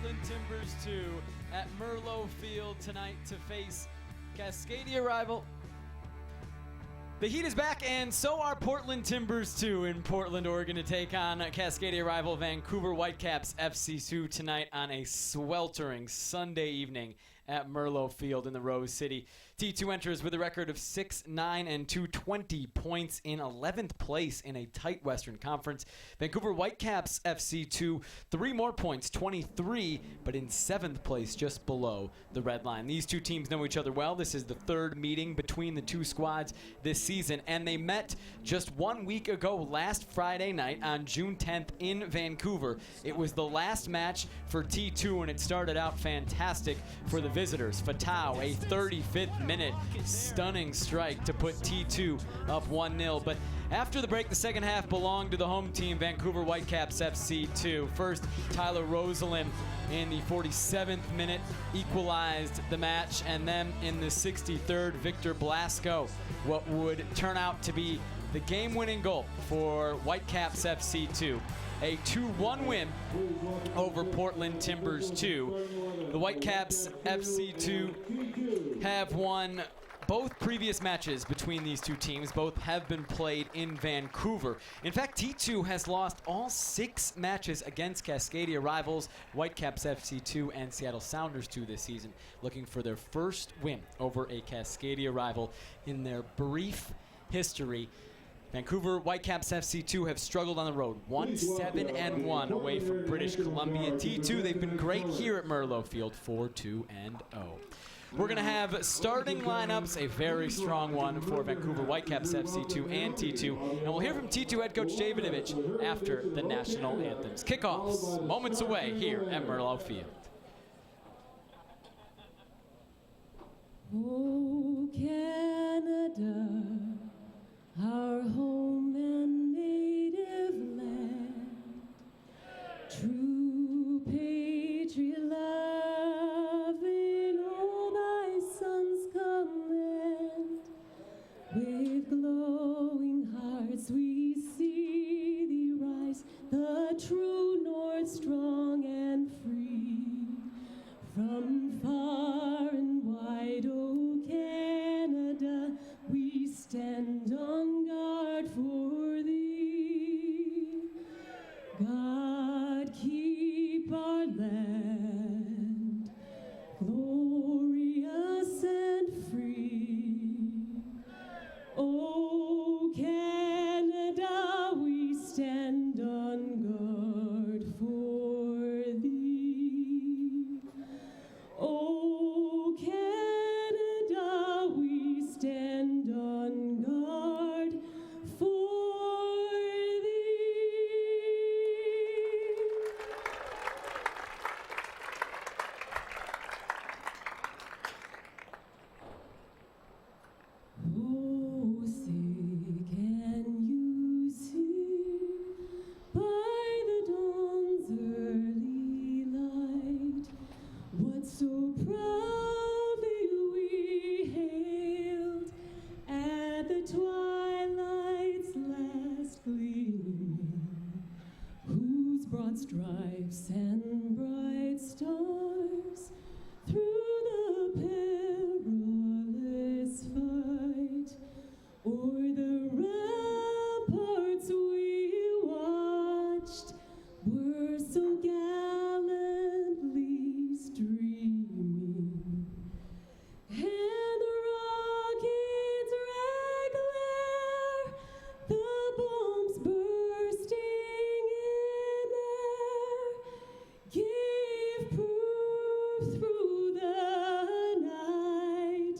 Portland Timbers 2 at Merlot Field tonight to face Cascadia rival. The Heat is back, and so are Portland Timbers 2 in Portland, Oregon, to take on Cascadia rival Vancouver Whitecaps FC2 tonight on a sweltering Sunday evening at Merlot Field in the Rose City. T2 enters with a record of 6-9-2, 20 points in 11th place in a tight Western Conference. Vancouver Whitecaps FC2, 3 more points, 23, but in 7th place, just below the red line. These two teams know each other well. This is the third meeting between the two squads this season, and they met just 1 week ago last Friday night on June 10th in Vancouver. It was the last match for T2, and it started out fantastic for the visitors. Fatau, a 35th minute stunning strike to put T2 up 1-0. But after the break, the second half belonged to the home team, Vancouver Whitecaps FC2. First, Tyler Rosalind in the 47th minute equalized the match, and then in the 63rd, Victor Blasco, what would turn out to be the game-winning goal for Whitecaps FC2. A 2-1 win over Portland Timbers 2. The Whitecaps FC2 have won both previous matches between these two teams. Both have been played in Vancouver. In fact, T2 has lost all 6 matches against Cascadia rivals, Whitecaps FC2 and Seattle Sounders 2 this season, looking for their first win over a Cascadia rival in their brief history. Vancouver Whitecaps FC2 have struggled on the road, 1-7-1 away from British Columbia. T2, they've been great here at Merlot Field, 4-2-0. We're going to have starting lineups, a very strong one for Vancouver Whitecaps FC2 and T2. And we'll hear from T2 head coach Davidovich after the national anthems. Kickoffs moments away here at Merlot Field. Oh, Canada, our home and native land, true patriot love in all thy sons command. With glowing hearts we see thee rise, the true north strong and free. From far and wide, O Canada, we stand on guard for thee. God keep our land glorious and free. O Canada, we stand on guard for thee. O Canada, we stand on guard for thee. Oh, say, can you see by the dawn's early light what so proudly we hailed at the twilight's last gleaming, whose broad stripes and bright stars through the perilous fight o'er the ramparts we watched were so gallantly streaming, and the rockets' red glare, the bombs bursting in air, gave proof through the night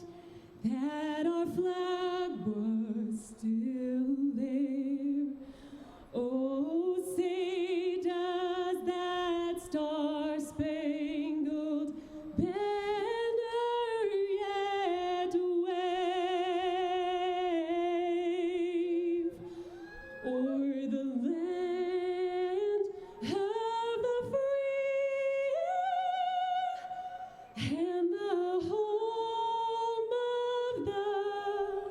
that our flag was still there. Oh, say does that star-spangled banner yet wave o'er the land of the free and the home of the brave?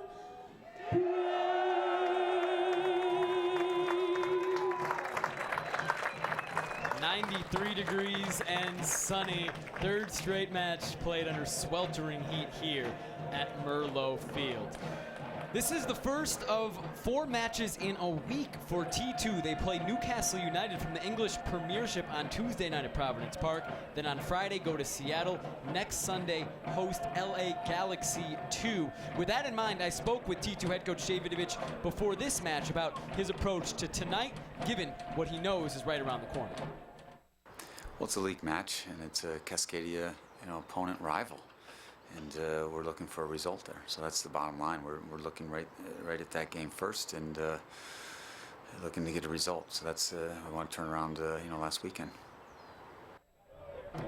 90 93 degrees and sunny. Third straight match played under sweltering heat here at Merlot Field. This is the first of 4 matches in a week for T2. They play Newcastle United from the English Premiership on Tuesday night at Providence Park. Then on Friday, go to Seattle. Next Sunday, host LA Galaxy 2. With that in mind, I spoke with T2 head coach Jay Vidovich before this match about his approach to tonight, given what he knows is right around the corner. Well, it's a league match, and it's a Cascadia, opponent rival. And we're looking for a result there. So that's the bottom line. We're looking right at that game first, and looking to get a result. So that's we want to turn around last weekend.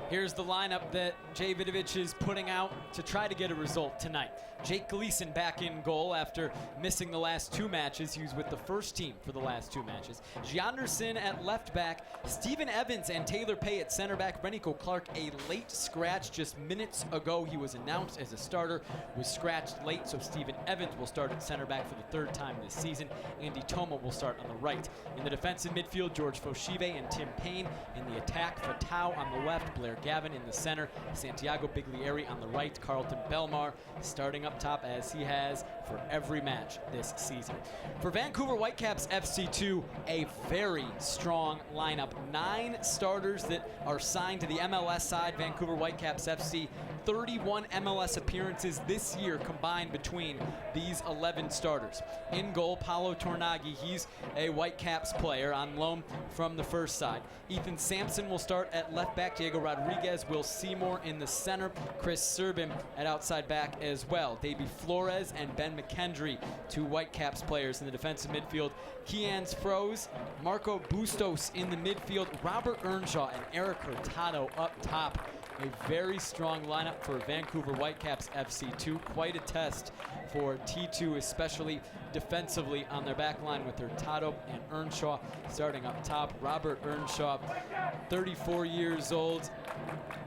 Here's the lineup that Jay Vidovich is putting out to try to get a result tonight. Jake Gleason back in goal after missing the last 2 matches. He was with the first team for the last 2 matches. Gianderson at left back. Stephen Evans and Taylor Pay at center back. Renico Clark, a late scratch just minutes ago. He was announced as a starter, was scratched late, so Stephen Evans will start at center back for the 3rd time this season. Andy Toma will start on the right. In the defensive midfield, George Foshive and Tim Payne. In the attack, Fatau on the left, Blair Gavin in the center, Santiago Biglieri on the right, Carlton Belmar starting up top as he has for every match this season. For Vancouver Whitecaps FC2, a very strong lineup. 9 starters that are signed to the MLS side. Vancouver Whitecaps FC, 31 MLS appearances this year combined between these 11 starters. In goal, Paolo Tornaghi, he's a Whitecaps player on loan from the first side. Ethan Sampson will start at left back, Diego Rodriguez, Will Seymour in the center, Chris Serbin at outside back as well. Davey Flores and Ben McKendry, 2 Whitecaps players in the defensive midfield. Kians Froze, Marco Bustos in the midfield, Robert Earnshaw and Eric Hurtado up top. A very strong lineup for Vancouver Whitecaps FC2. Quite a test for T2, especially defensively on their back line with Hurtado and Earnshaw starting up top. Robert Earnshaw, 34 years old.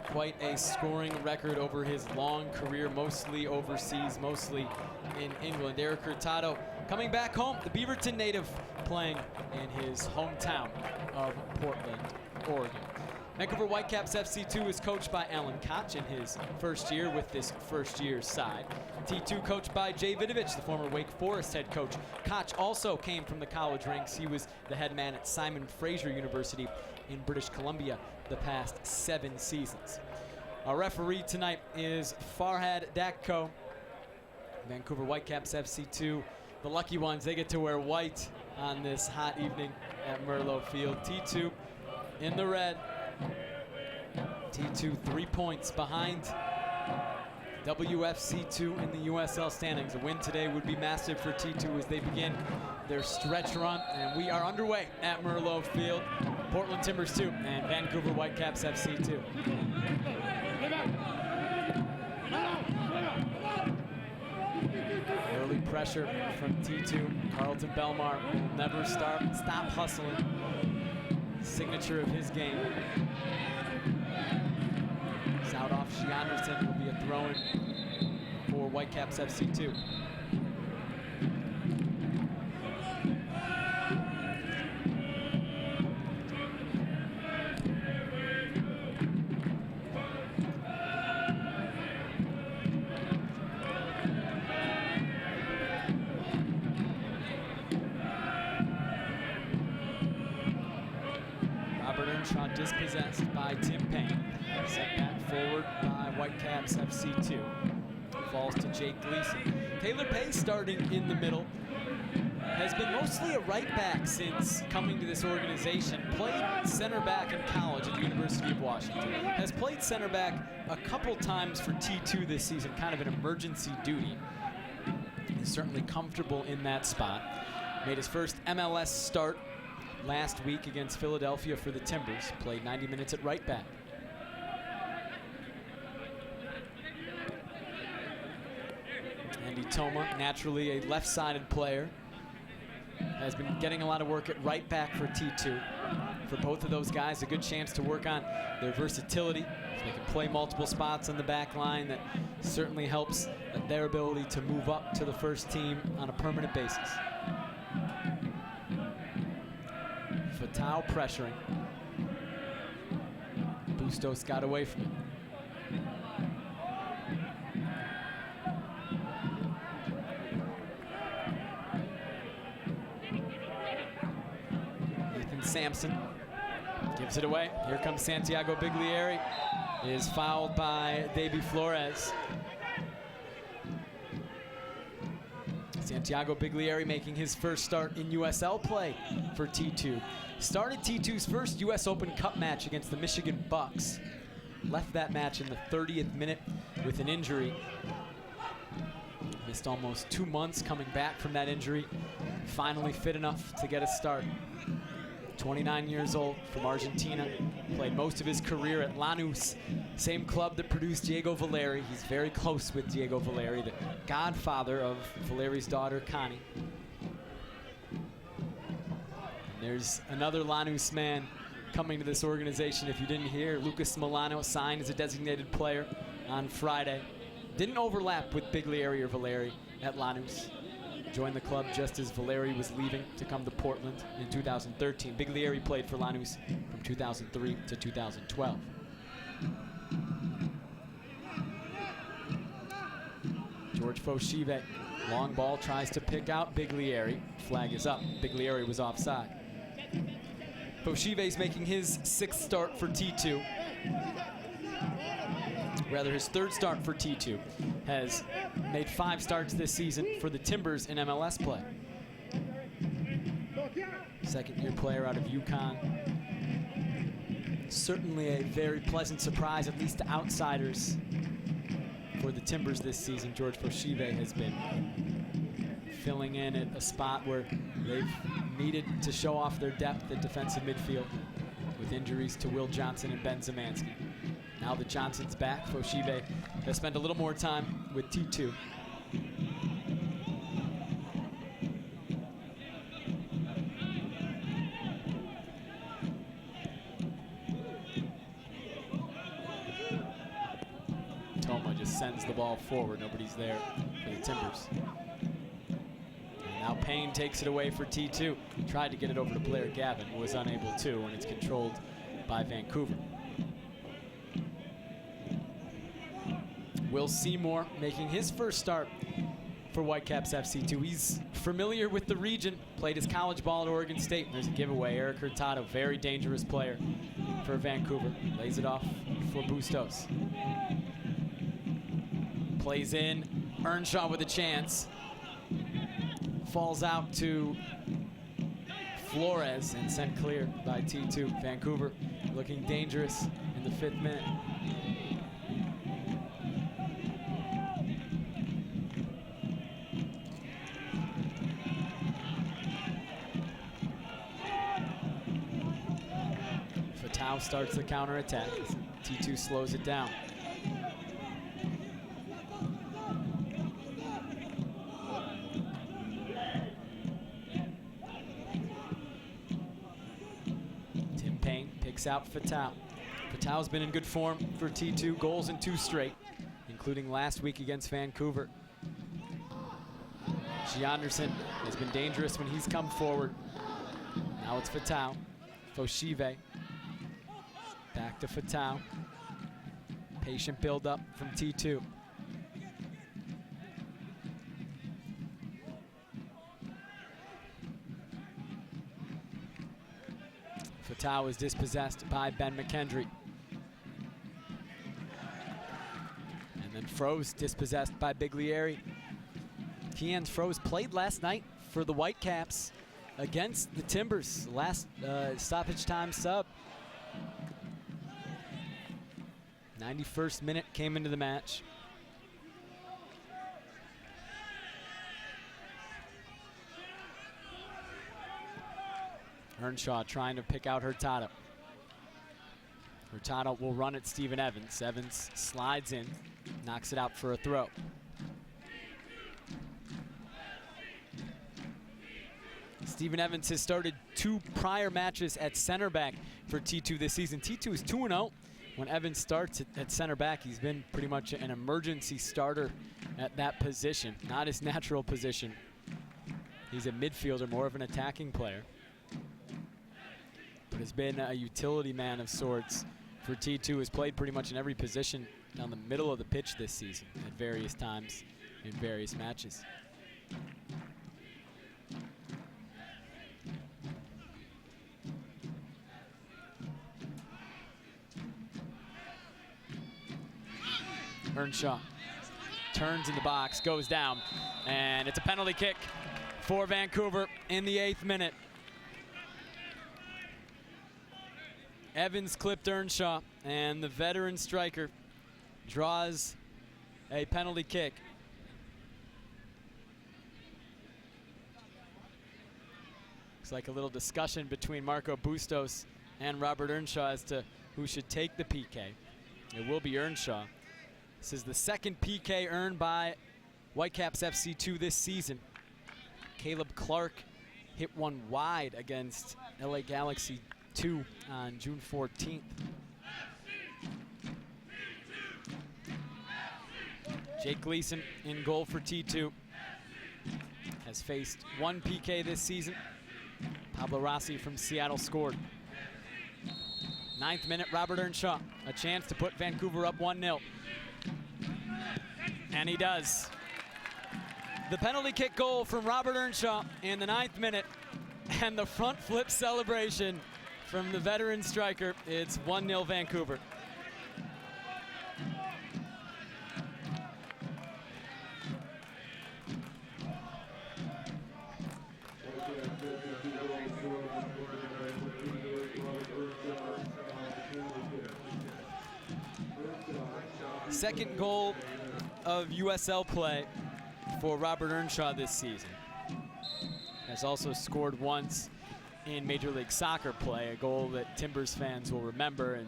Quite a scoring record over his long career, mostly overseas, mostly in England. Eric Hurtado coming back home, the Beaverton native, playing in his hometown of Portland, Oregon. Vancouver Whitecaps FC2 is coached by Alan Koch in his first year with this first-year side. T2 coached by Jay Vidovich, the former Wake Forest head coach. Koch also came from the college ranks. He was the head man at Simon Fraser University in British Columbia the past 7 seasons. Our referee tonight is Farhad Dakko. Vancouver Whitecaps FC2, the lucky ones, they get to wear white on this hot evening at Merlot Field. T2 in the red. T2 3 points behind WFC2 in the USL standings. A win today would be massive for T2 as they begin their stretch run. And we are underway at Merlot Field. Portland Timbers 2 and Vancouver Whitecaps FC2. Early pressure from T2. Carlton Belmar will never stop hustling. Signature of his game. Soudoff Gianderson will be a throw-in for Whitecaps FC2. Robert Earnshaw dispossessed by Tim Payne. Set back forward by Whitecaps FC2. Falls to Jake Gleason. Taylor Pay starting in the middle. Has been mostly a right back since coming to this organization. Played center back in college at the University of Washington. Has played center back a couple times for T2 this season, kind of an emergency duty. He's certainly comfortable in that spot. Made his first MLS start last week against Philadelphia for the Timbers. Played 90 minutes at right back. Andy Toma, naturally a left-sided player, has been getting a lot of work at right back for T2. For both of those guys, a good chance to work on their versatility. They can play multiple spots on the back line. That certainly helps their ability to move up to the first team on a permanent basis. Fatau pressuring. Bustos got away from it. Ethan Sampson gives it away. Here comes Santiago Biglieri. Is fouled by Davy Flores. Santiago Biglieri making his first start in USL play for T2. Started T2's first US Open Cup match against the Michigan Bucks. Left that match in the 30th minute with an injury. Missed almost 2 months coming back from that injury. Finally fit enough to get a start. 29 years old, from Argentina. Played most of his career at Lanús, same club that produced Diego Valeri. He's very close with Diego Valeri, the godfather of Valeri's daughter, Connie. And there's another Lanús man coming to this organization. If you didn't hear, Lucas Milano signed as a designated player on Friday. Didn't overlap with Biglieri or Valeri at Lanús. Joined the club just as Valeri was leaving to come to Portland in 2013. Biglieri played for Lanús from 2003 to 2012. George Foshive, long ball, tries to pick out Biglieri. Flag is up. Biglieri was offside. Foshive's making his 6th start for T2. Rather, his 3rd start for T2. Has made 5 starts this season for the Timbers in MLS play. Second-year player out of UConn. Certainly a very pleasant surprise, at least to outsiders, for the Timbers this season. George Foshive has been filling in at a spot where they've needed to show off their depth at defensive midfield with injuries to Will Johnson and Ben Zemansky. Now that Johnson's back, Foshive has spent a little more time with T2. Toma just sends the ball forward. Nobody's there for the Timbers. And now Payne takes it away for T2. Tried to get it over to player Gavin, was unable to, and it's controlled by Vancouver. Will Seymour making his first start for Whitecaps FC2. He's familiar with the region, played his college ball at Oregon State. There's a giveaway. Eric Hurtado, very dangerous player for Vancouver. Lays it off for Bustos. Plays in, Earnshaw with a chance. Falls out to Flores and sent clear by T2. Vancouver looking dangerous in the 5th minute. Fatau starts the counterattack. T2 slows it down. Tim Payne picks out Fatau. Fatau's been in good form for T2. Goals in 2 straight, including last week against Vancouver. Gianderson has been dangerous when he's come forward. Now it's Fatau. Foshive. Back to Fatau. Patient build-up from T2. Fatau is dispossessed by Ben McKendry. And then Froese dispossessed by Biglieri. Kian Froese played last night for the Whitecaps against the Timbers. Last stoppage time sub. 91st minute came into the match. Earnshaw trying to pick out Hurtado. Hurtado will run at Steven Evans. Evans slides in, knocks it out for a throw. Steven Evans has started 2 prior matches at center back for T2 this season. T2 is 2-0. When Evans starts at center back, he's been pretty much an emergency starter at that position, not his natural position. He's a midfielder, more of an attacking player, but has been a utility man of sorts for T2 has played pretty much in every position down the middle of the pitch this season at various times in various matches. Earnshaw turns in the box, goes down, and it's a penalty kick for Vancouver in the 8th minute. Evans clipped Earnshaw, and the veteran striker draws a penalty kick. Looks like a little discussion between Marco Bustos and Robert Earnshaw as to who should take the PK. It will be Earnshaw. This is the second PK earned by Whitecaps FC2 this season. Caleb Clark hit one wide against LA Galaxy 2 on June 14th. Jake Gleason in goal for T2. Has faced one PK this season. Pablo Rossi from Seattle scored. 9th minute, Robert Earnshaw, a chance to put Vancouver up 1-0. And he does. The penalty kick goal from Robert Earnshaw in the 9th minute, and the front flip celebration from the veteran striker. It's 1-0 Vancouver. Second goal of USL play for Robert Earnshaw this season. Has also scored once in Major League Soccer play, a goal that Timbers fans will remember and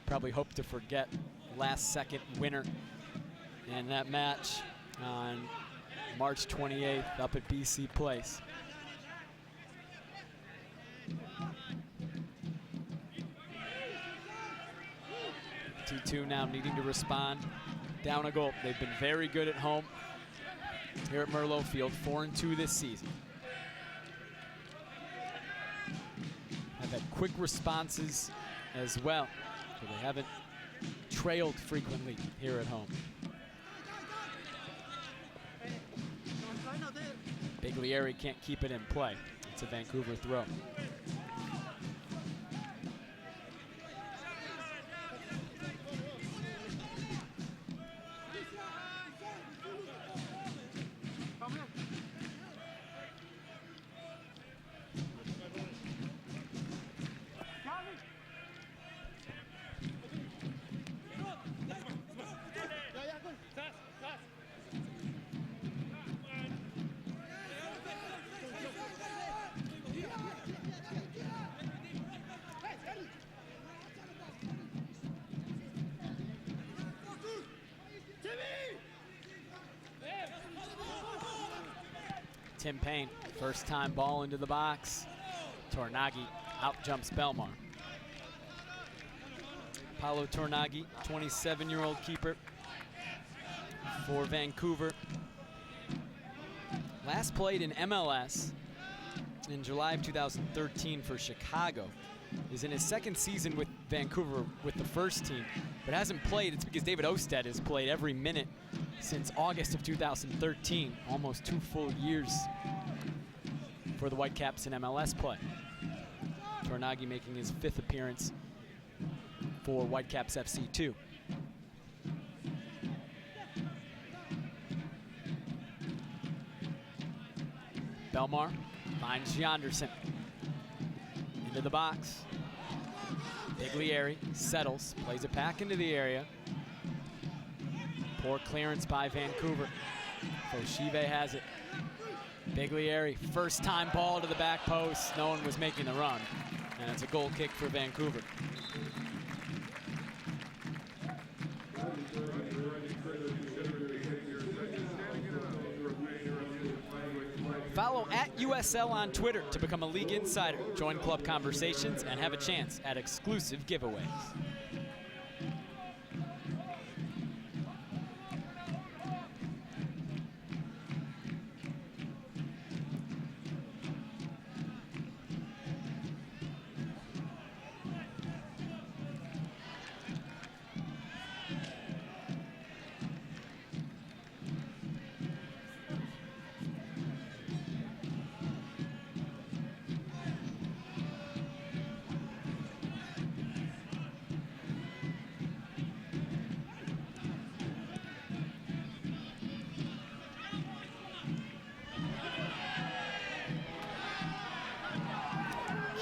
probably hope to forget. Last-second winner in that match on March 28th up at BC Place. T2 now needing to respond. Down a goal. They've been very good at home here at Merlot Field, 4-2 this season. Have had quick responses as well, so they haven't trailed frequently here at home. Biglieri can't keep it in play. It's a Vancouver throw. Tim Payne, first time ball into the box. Tornaghi out jumps Belmar. Paulo Tornaghi, 27-year-old keeper for Vancouver. Last played in MLS in July of 2013 for Chicago. Is in his second season with Vancouver with the first team, but hasn't played. It's because David Osted has played every minute since August of 2013, almost 2 full years for the Whitecaps in MLS play. Tornaghi making his 5th appearance for Whitecaps FC2. Belmar finds Gianderson into the box. Biglieri settles, plays it back into the area. Poor clearance by Vancouver. Foshive has it. Biglieri, first time ball to the back post. No one was making the run. And it's a goal kick for Vancouver. Follow at USL on Twitter to become a league insider. Join club conversations and have a chance at exclusive giveaways.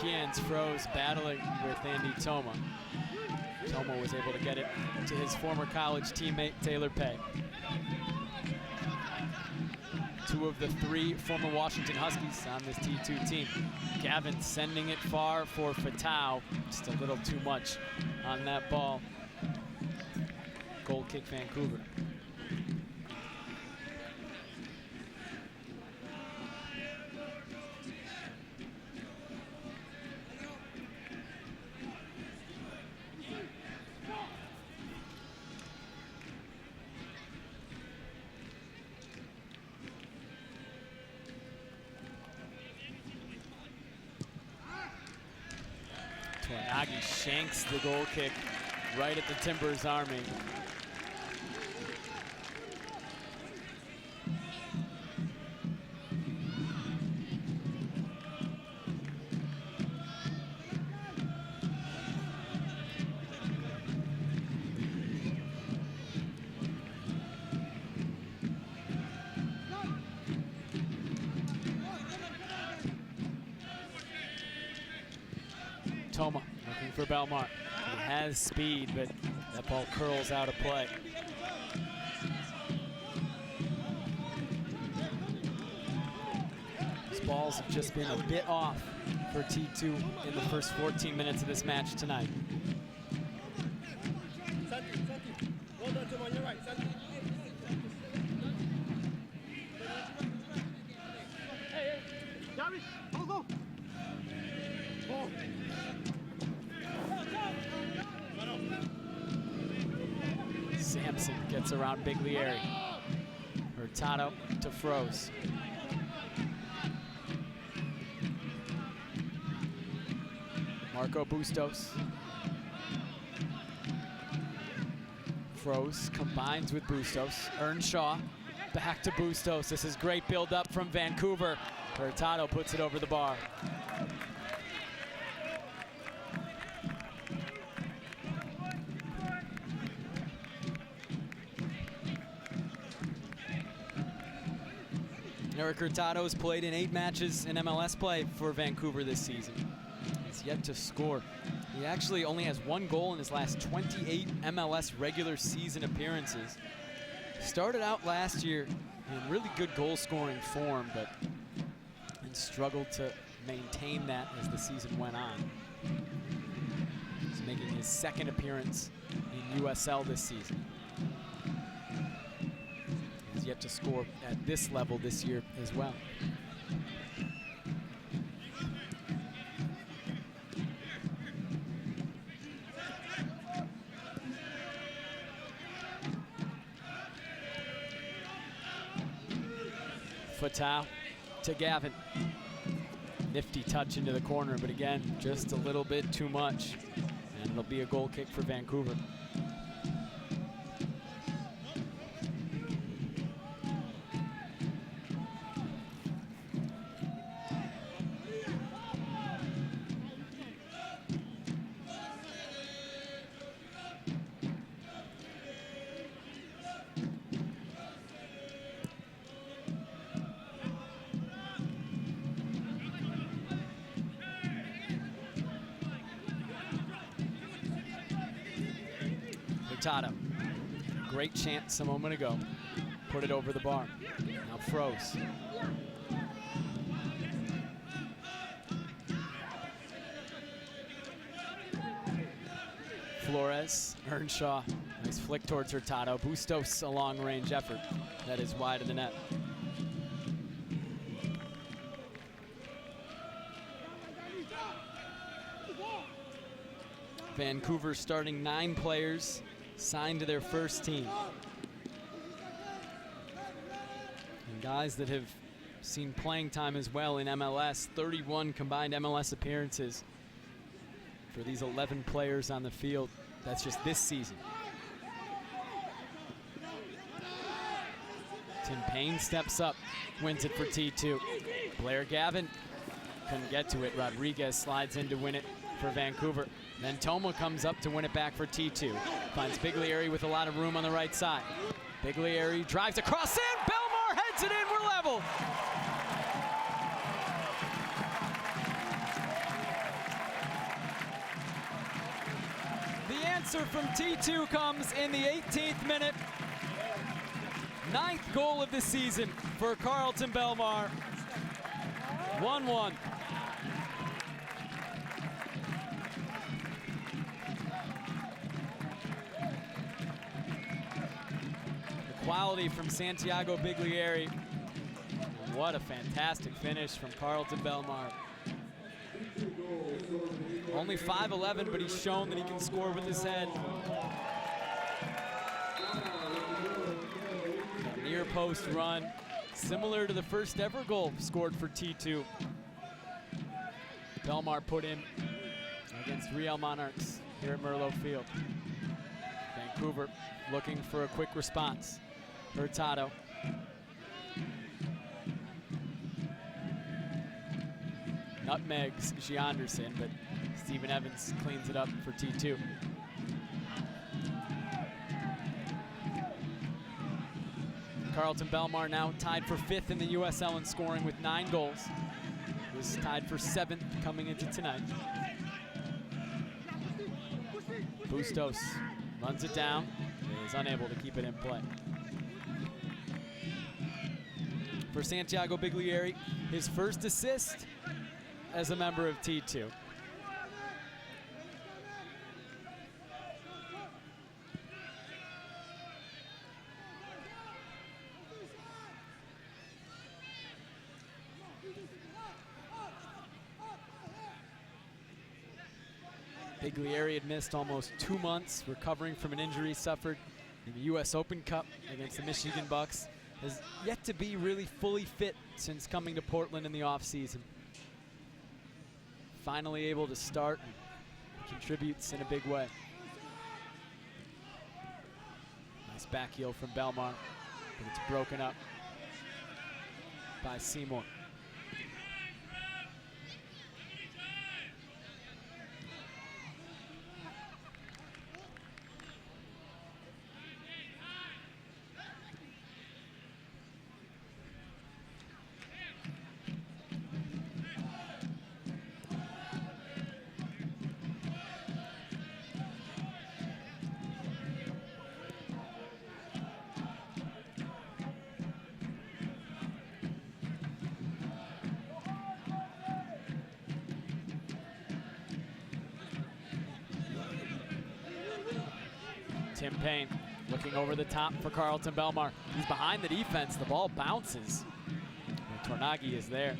Kians froze, battling with Andy Toma. Toma was able to get it to his former college teammate, Taylor Pay. 2 of the 3 former Washington Huskies on this T2 team. Gavin sending it far for Fatau. Just a little too much on that ball. Goal kick, Vancouver. Tornagi shanks the goal kick right at the Timbers Army. Toma looking for Belmar. He has speed, but that ball curls out of play. These balls have just been a bit off for T2 in the first 14 minutes of this match tonight. Well done, Toma. You're right. Hey, Jarvis, go. Sampson gets around Biglieri. Hurtado to Froze. Marco Bustos. Froze combines with Bustos. Earnshaw back to Bustos. This is great build up from Vancouver. Hurtado puts it over the bar. Eric Hurtado has played in 8 matches in MLS play for Vancouver this season. He's yet to score. He actually only has 1 goal in his last 28 MLS regular season appearances. Started out last year in really good goal scoring form, but struggled to maintain that as the season went on. He's making his 2nd appearance in USL this season. He's yet to score at this level this year as well. Fatau to Gavin. Nifty touch into the corner, but again, just a little bit too much. And it'll be a goal kick for Vancouver. Hurtado, great chance a moment ago. Put it over the bar. Now Froze. Flores, Earnshaw, nice flick towards Hurtado. Bustos, a long-range effort. That is wide of the net. Vancouver starting 9 players signed to their first team. And guys that have seen playing time as well in MLS, 31 combined MLS appearances for these 11 players on the field. That's just this season. Tim Payne steps up, wins it for T2. Blair Gavin couldn't get to it. Rodriguez slides in to win it for Vancouver. Then Toma comes up to win it back for T2. Finds Biglieri with a lot of room on the right side. Biglieri drives across in. Belmar heads it in. We're level. The answer from T2 comes in the 18th minute. 9th goal of the season for Carlton Belmar. 1-1. The quality from Santiago Biglieri. What a fantastic finish from Carlton Belmar. Only 5'11", but he's shown that he can score with his head. A near post run, similar to the first ever goal scored for T2. Belmar put in against Real Monarchs here at Merlot Field. Vancouver looking for a quick response. Hurtado. Nutmegs Gianderson, but Stephen Evans cleans it up for T2. Carlton Belmar now tied for 5th in the USL in scoring with 9 goals. He was tied for 7th coming into tonight. Bustos runs it down, and is unable to keep it in play. For Santiago Biglieri, his first assist as a member of T2. Biglieri had missed almost 2 months recovering from an injury suffered in the U.S. Open Cup against the Michigan Bucks. Has yet to be really fully fit since coming to Portland in the offseason. Finally able to start and contributes in a big way. Nice back heel from Belmar, but it's broken up by Seymour. Tim Payne looking over the top for Carlton Belmar. He's behind the defense. The ball bounces. Tornaghi is there.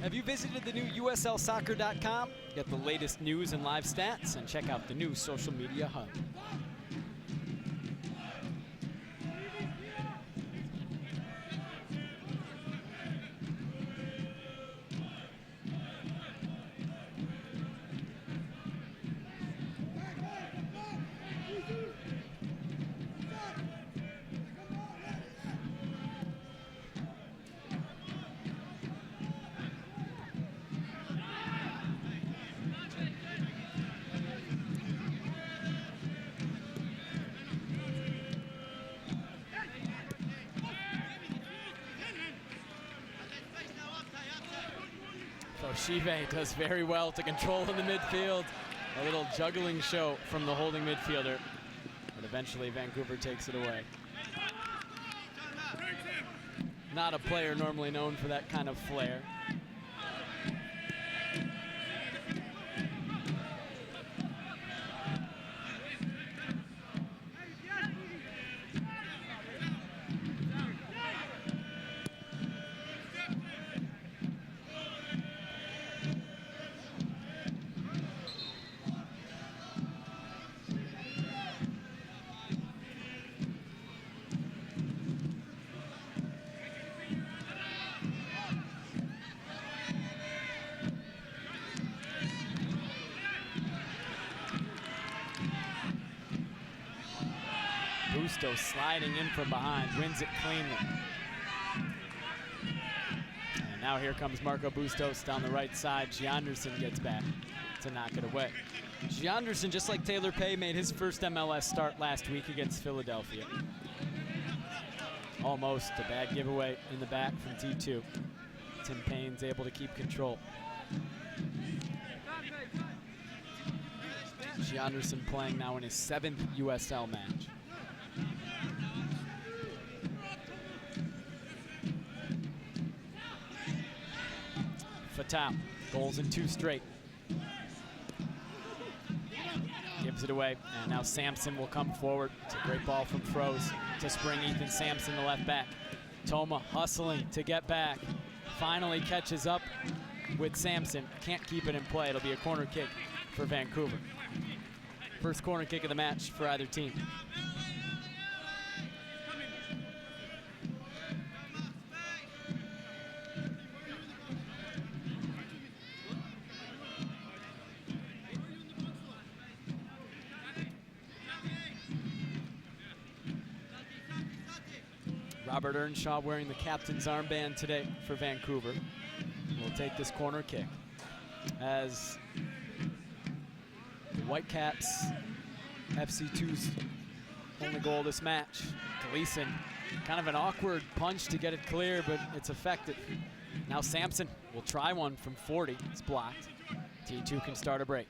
Have you visited the new USLsoccer.com? Get the latest news and live stats, and check out the new social media hub. Shive does very well to control in the midfield. A little juggling show from the holding midfielder, but eventually Vancouver takes it away. Not a player normally known for that kind of flair. Bustos sliding in from behind, wins it cleanly. And now here comes Marco Bustos down the right side. Gianderson gets back to knock it away. Gianderson, just like Taylor Pay, made his first MLS start last week against Philadelphia. Almost a bad giveaway in the back from T2. Tim Payne's able to keep control. Gianderson playing now in his 7th USL match. Fatau, goals in 2 straight. Gives it away, and now Sampson will come forward. It's a great ball from Froze to spring Ethan Sampson, the left back. Toma hustling to get back. Finally catches up with Sampson. Can't keep it in play. It'll be a corner kick for Vancouver. First corner kick of the match for either team. Robert Earnshaw wearing the captain's armband today for Vancouver. Will take this corner kick as the Whitecaps FC2's only goal this match. Gleason, kind of an awkward punch to get it clear, but it's effective. Now Sampson will try one from 40. It's blocked. T2 can start a break.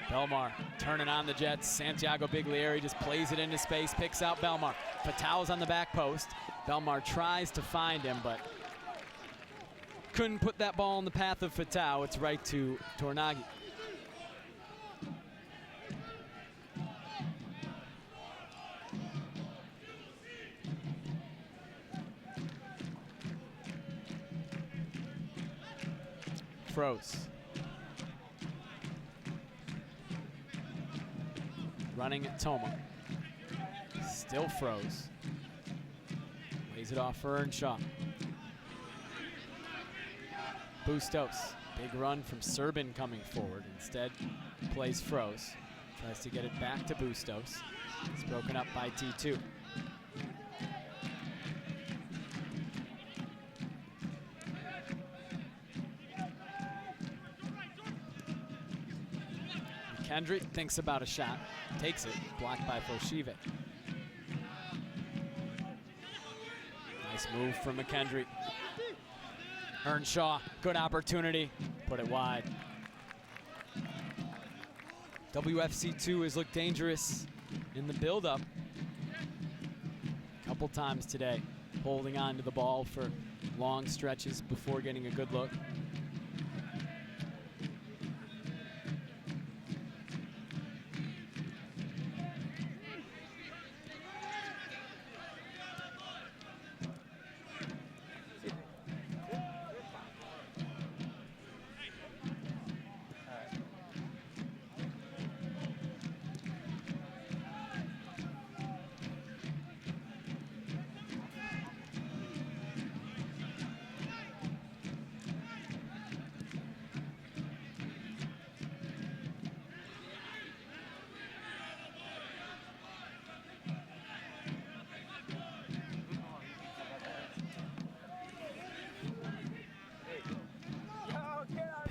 Belmar turning on the Jets. Santiago Biglieri just plays it into space, picks out Belmar. Fatau's on the back post. Belmar tries to find him, but couldn't put that ball in the path of Fatau. It's right to Tornaghi. Froze. Running at Toma. Still Froze. Lays it off for Earnshaw. Bustos. Big run from Serbin coming forward. Instead, plays Froze. Tries to get it back to Bustos. It's broken up by T2. Kendrick thinks about a shot, takes it, blocked by Foshive. Nice move from McKendry. Earnshaw, good opportunity, put it wide. WFC2 has looked dangerous in the build-up a couple times today, holding on to the ball for long stretches before getting a good look.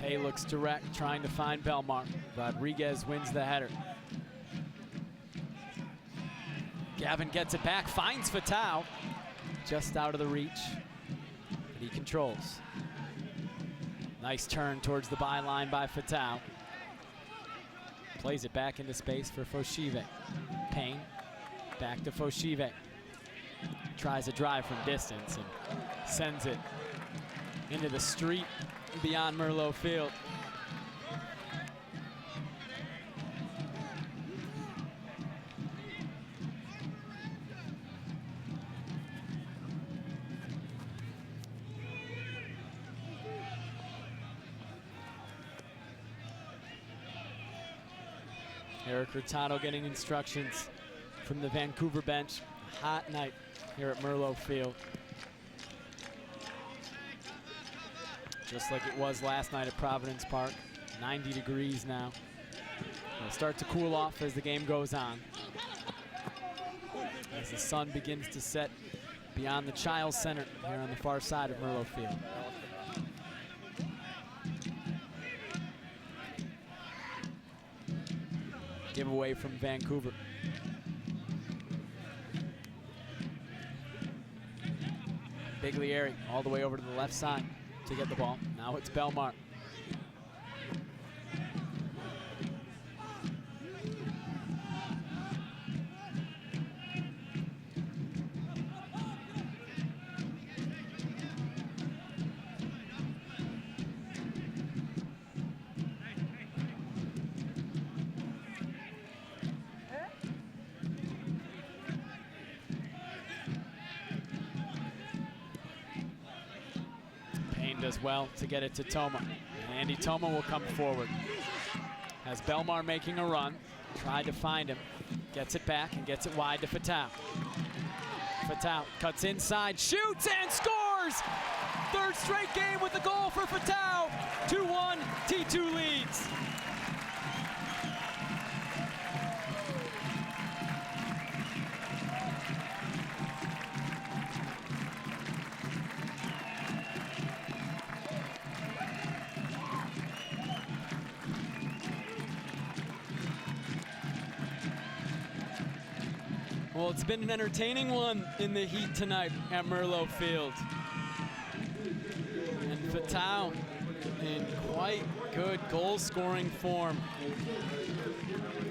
Hay looks direct, trying to find Belmar. Rodriguez wins the header. Gavin gets it back, finds Fatau. Just out of the reach, but he controls. Nice turn towards the byline by Fatau. Plays it back into space for Foshive. Payne, back to Foshive. Tries a drive from distance and sends it into the street beyond Merlot Field. Eric Hurtado getting instructions from the Vancouver bench. A hot night here at Merlot Field. Just like it was last night at Providence Park. 90 degrees now. It'll start to cool off as the game goes on. as the sun begins to set beyond the Chiles Center here on the far side of Merlo Field. Giveaway from Vancouver. Biglieri all the way over to the left side to get the ball. Now it's Belmar. Does well to get it to Toma. And Andy Toma will come forward. Has Belmar making a run. Tried to find him. Gets it back and gets it wide to Fatau. Fatau cuts inside, shoots and scores! Third straight game with the goal for Fatau. 2-1, T2 leads. Well, it's been an entertaining one in the heat tonight at Merlo Field. And Fatau in quite good goal-scoring form.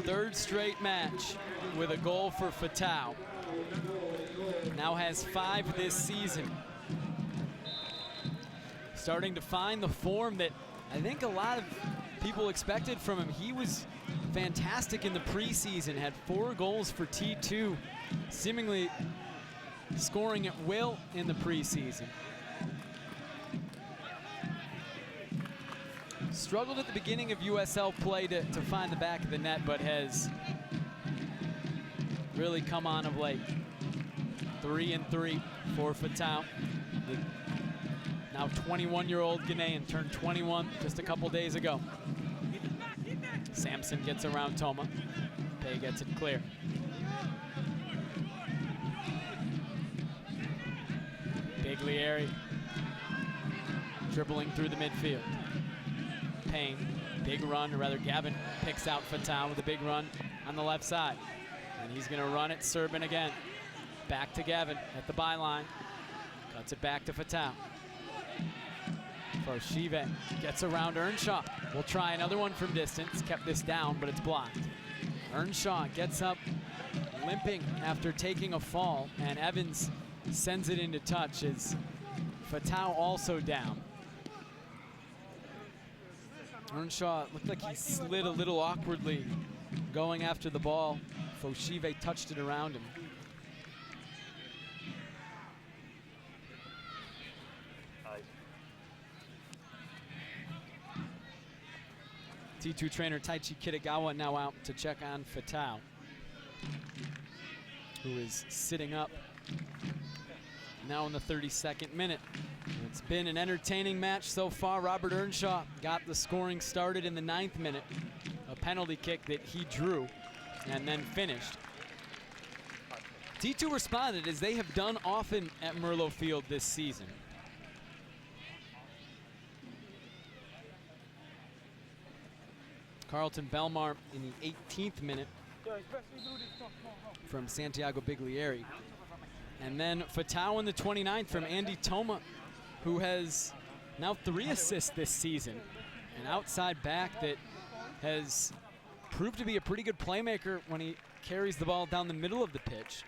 Third straight match with a goal for Fatau. Now has 5 this season. Starting to find the form that I think a lot of people expected from him. He was fantastic in the preseason, had 4 goals for T2, seemingly scoring at will in the preseason. Struggled at the beginning of USL play to find the back of the net, but has really come on of late. 3-3 for Fatau. The now 21-year-old Ghanaian turned 21 just a couple days ago. Sampson gets around Toma. Pay gets it clear. Biglieri dribbling through the midfield. Payne, big run, or rather Gavin picks out Fatau with a big run on the left side. And he's gonna run it, Serban again. Back to Gavin at the byline. Cuts it back to Fatau. Foshive gets around Earnshaw. We'll try another one from distance. Kept this down, but it's blocked. Earnshaw gets up limping after taking a fall, and Evans sends it into touch as Fatau also down. Earnshaw looked like he slid a little awkwardly going after the ball. Foshive touched it around him. T2 trainer Taichi Kitagawa now out to check on Fatau, who is sitting up now in the 32nd minute. It's been an entertaining match so far. Robert Earnshaw got the scoring started in the 9th minute. A penalty kick that he drew and then finished. T2 responded as they have done often at Merlo Field this season. Carlton Belmar in the 18th minute from Santiago Biglieri. And then Fatau in the 29th from Andy Toma, who has now 3 assists this season. An outside back that has proved to be a pretty good playmaker when he carries the ball down the middle of the pitch.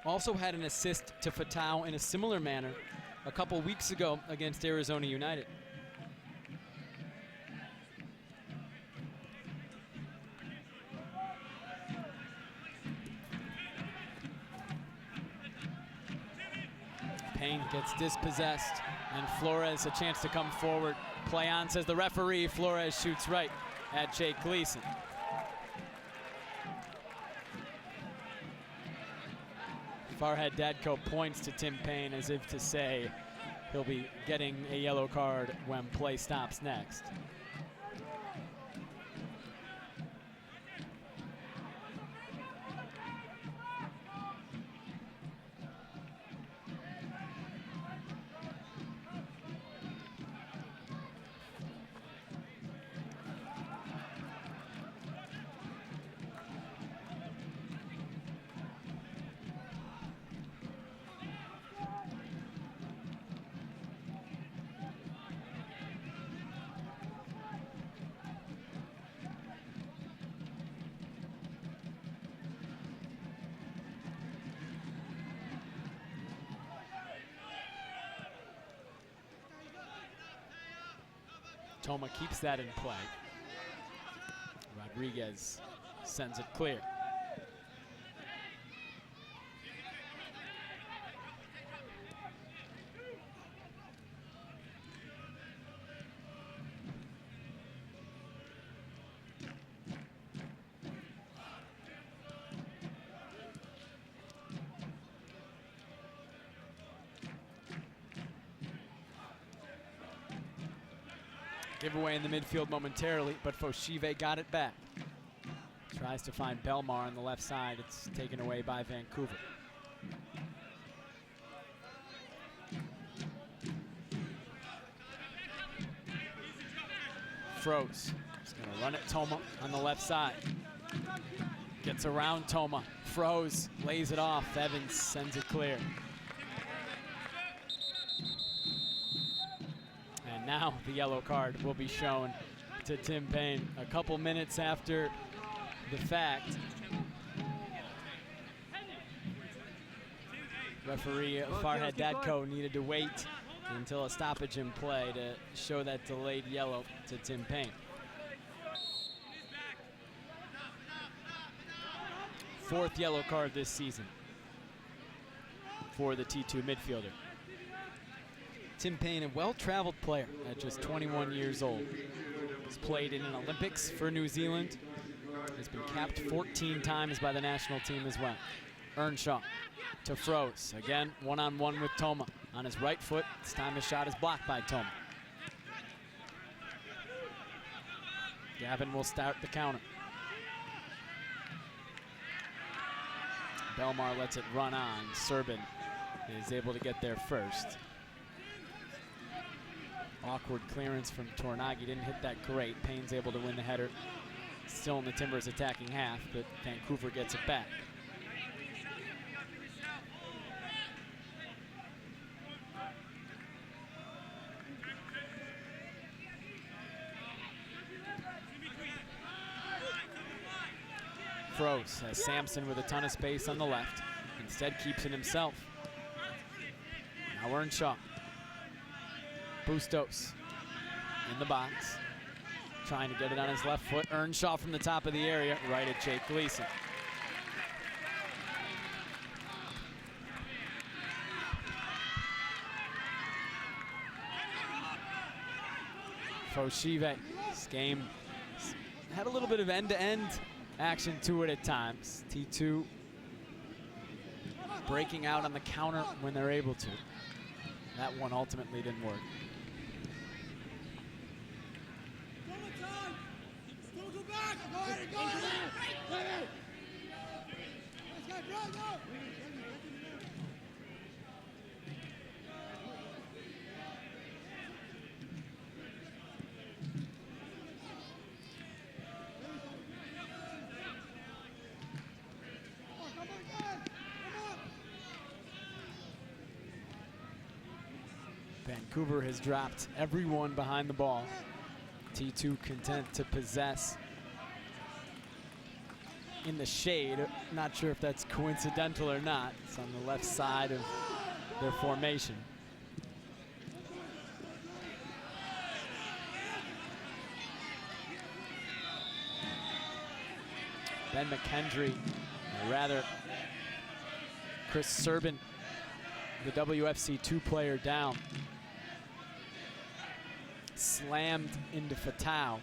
Also had an assist to Fatau in a similar manner a couple weeks ago against Arizona United. Payne gets dispossessed, and Flores a chance to come forward. Play on, says the referee. Flores shoots right at Jake Gleason. Farhad Dadko points to Tim Payne as if to say he'll be getting a yellow card when play stops next. Toma keeps that in play. Rodriguez sends it clear. Giveaway in the midfield momentarily, but Foshive got it back. Tries to find Belmar on the left side. It's taken away by Vancouver. Froze. He's going to run at Toma on the left side. Gets around Toma. Froze. Lays it off. Evans sends it clear. And now the yellow card will be shown to Tim Payne a couple minutes after the fact. Referee Farhad Dadko needed to wait until a stoppage in play to show that delayed yellow to Tim Payne. Fourth yellow card this season for the T2 midfielder. Tim Payne, a well-traveled player at just 21 years old. He's played in an Olympics for New Zealand. He's been capped 14 times by the national team as well. Earnshaw to Froze. Again, one-on-one with Toma. On his right foot, this time his shot is blocked by Toma. Gavin will start the counter. Belmar lets it run on. Serbin is able to get there first. Awkward clearance from Tornagi, didn't hit that great. Payne's able to win the header. Still in the Timbers attacking half, but Vancouver gets it back. Froze has Sampson with a ton of space on the left. Instead keeps it himself. Now Earnshaw. Bustos in the box. Trying to get it on his left foot. Earnshaw from the top of the area, right at Jake Gleason. Foshive, this game had a little bit of end-to-end action to it at times. T2 breaking out on the counter when they're able to. That one ultimately didn't work. Vancouver has dropped everyone behind the ball. T2 content to possess in the shade. Not sure if that's coincidental or not. It's on the left side of their formation. Ben McKendry, or rather Chris Serbin, the WFC 2 player down. Slammed into Fatau.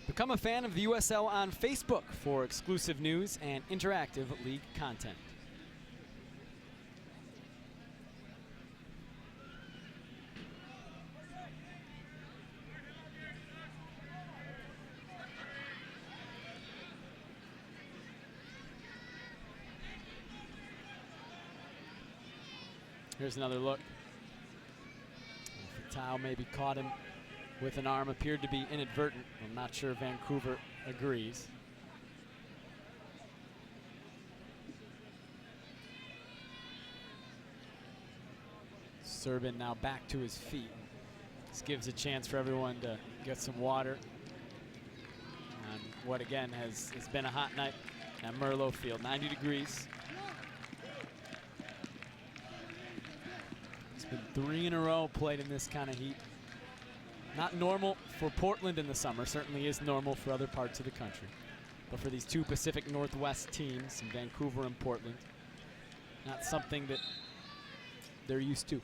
Become a fan of the USL on Facebook for exclusive news and interactive league content. Here's another look. Fatau maybe caught him with an arm, appeared to be inadvertent. I'm not sure Vancouver agrees. Serbin now back to his feet. This gives a chance for everyone to get some water on what again has been a hot night at Merlot Field. 90 degrees. It's been 3 in a row played in this kind of heat. Not normal for Portland in the summer, certainly is normal for other parts of the country. But for these two Pacific Northwest teams in Vancouver and Portland, not something that they're used to.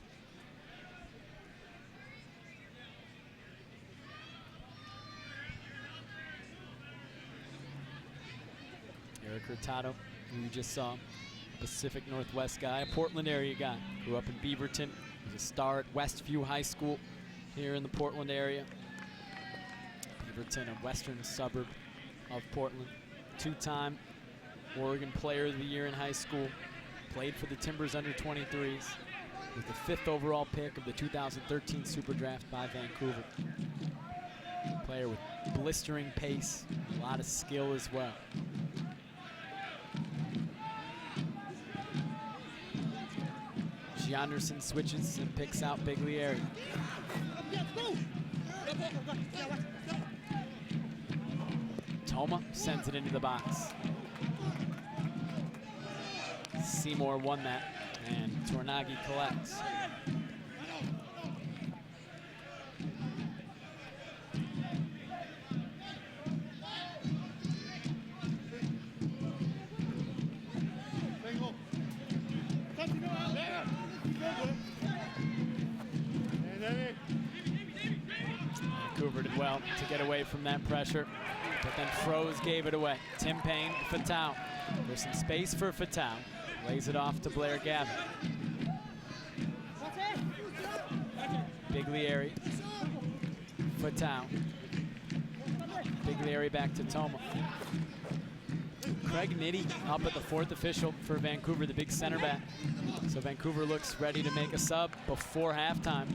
Eric Hurtado, who you just saw, Pacific Northwest guy, a Portland area guy. Grew up in Beaverton, was a star at Westview High School here in the Portland area. Beaverton, a western suburb of Portland. 2-time Oregon Player of the Year in high school. Played for the Timbers under 23s. Was the 5th overall pick of the 2013 Super Draft by Vancouver. Player with blistering pace, a lot of skill as well. Anderson switches and picks out Biglieri. Toma sends it into the box. Seymour won that, and Tornagi collects. Vancouver did well to get away from that pressure, but then Froze gave it away. Tim Payne, Fatau. There's some space for Fatau. Lays it off to Blair Gavin. Biglieri. Fatau. Biglieri back to Toma. Craig Nitty up at the 4th official for Vancouver, the big center back. So Vancouver looks ready to make a sub before halftime,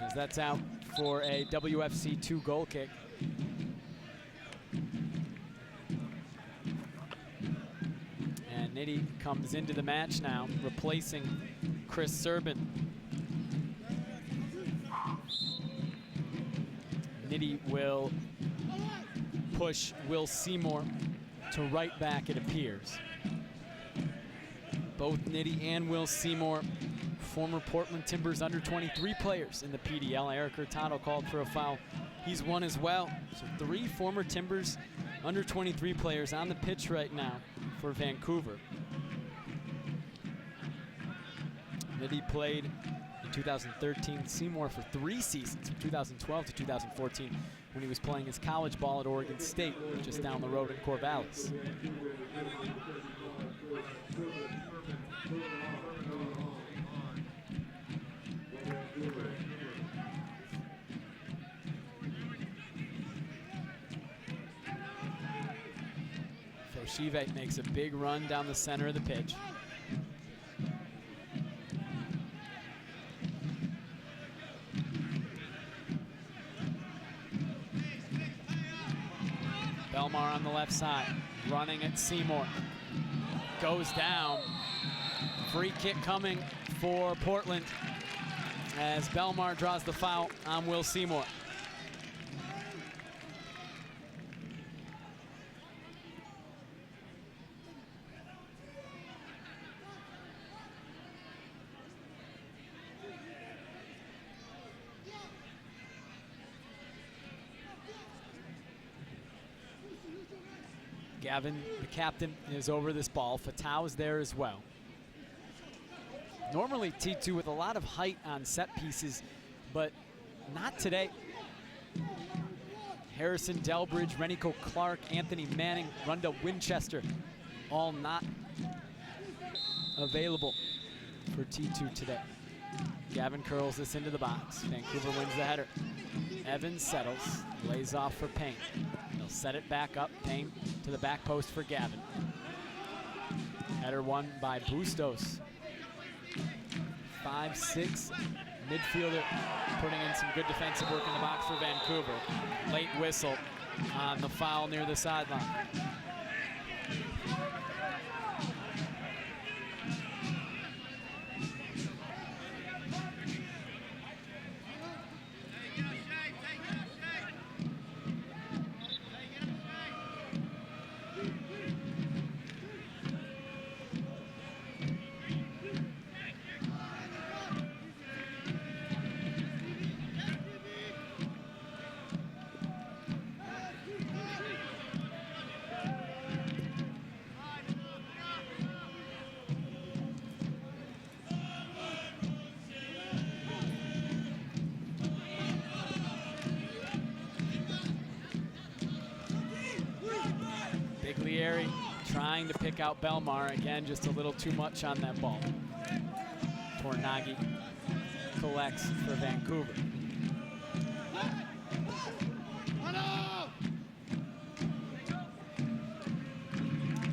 as that's out for a WFC 2 goal kick. And Nitty comes into the match now, replacing Chris Serbin. Nitty will push Will Seymour to right back, it appears. Both Nitty and Will Seymour, former Portland Timbers under 23 players in the PDL. Eric Hurtado called for a foul. He's one as well. So 3 former Timbers under 23 players on the pitch right now for Vancouver. Nitty played in 2013, Seymour for 3 seasons, from 2012 to 2014, when he was playing his college ball at Oregon State, just down the road at Corvallis. Foshive makes a big run down the center of the pitch. Belmar on the left side, running at Seymour. Goes down. Free kick coming for Portland as Belmar draws the foul on Will Seymour. Gavin, the captain, is over this ball. Fatau is there as well. Normally T2 with a lot of height on set pieces, but not today. Harrison Delbridge, Renico Clark, Anthony Manning, Runda Winchester, all not available for T2 today. Gavin curls this into the box. Vancouver wins the header. Evans settles, lays off for Payne. He'll set it back up. Payne to the back post for Gavin. Header won by Bustos. 5'6" midfielder, putting in some good defensive work in the box for Vancouver. Late whistle on the foul near the sideline. Carey trying to pick out Belmar. Again, just a little too much on that ball. Tornaghi collects for Vancouver.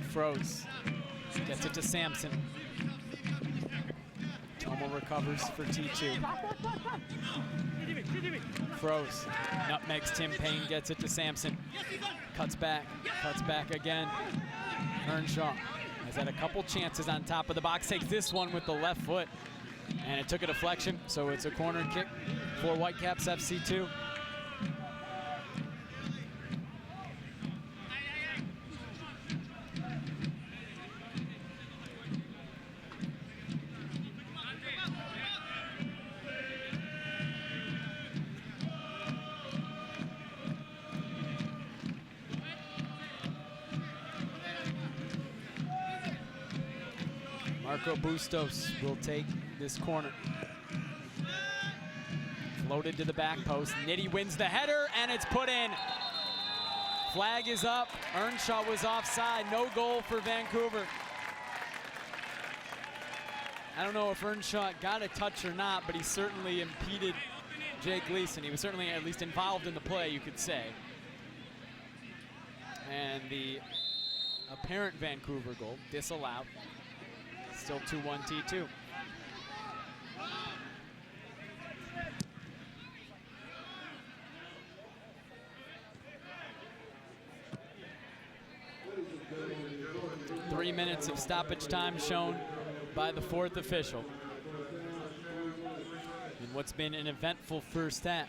Froze. Gets it to Sampson. Tomo recovers for T2. Froze. Nutmegs Tim Payne, gets it to Sampson. Cuts back again. Earnshaw has had a couple chances on top of the box. Takes this one with the left foot. And it took a deflection, so it's a corner kick for Whitecaps FC2. Marco Bustos will take this corner. Floated to the back post. Nitty wins the header, and it's put in. Flag is up. Earnshaw was offside. No goal for Vancouver. I don't know if Earnshaw got a touch or not, but he certainly impeded Jake Gleason. He was certainly at least involved in the play, you could say. And the apparent Vancouver goal disallowed. Still 2-1 T2. Three minutes of stoppage time shown by the fourth official in what's been an eventful first half.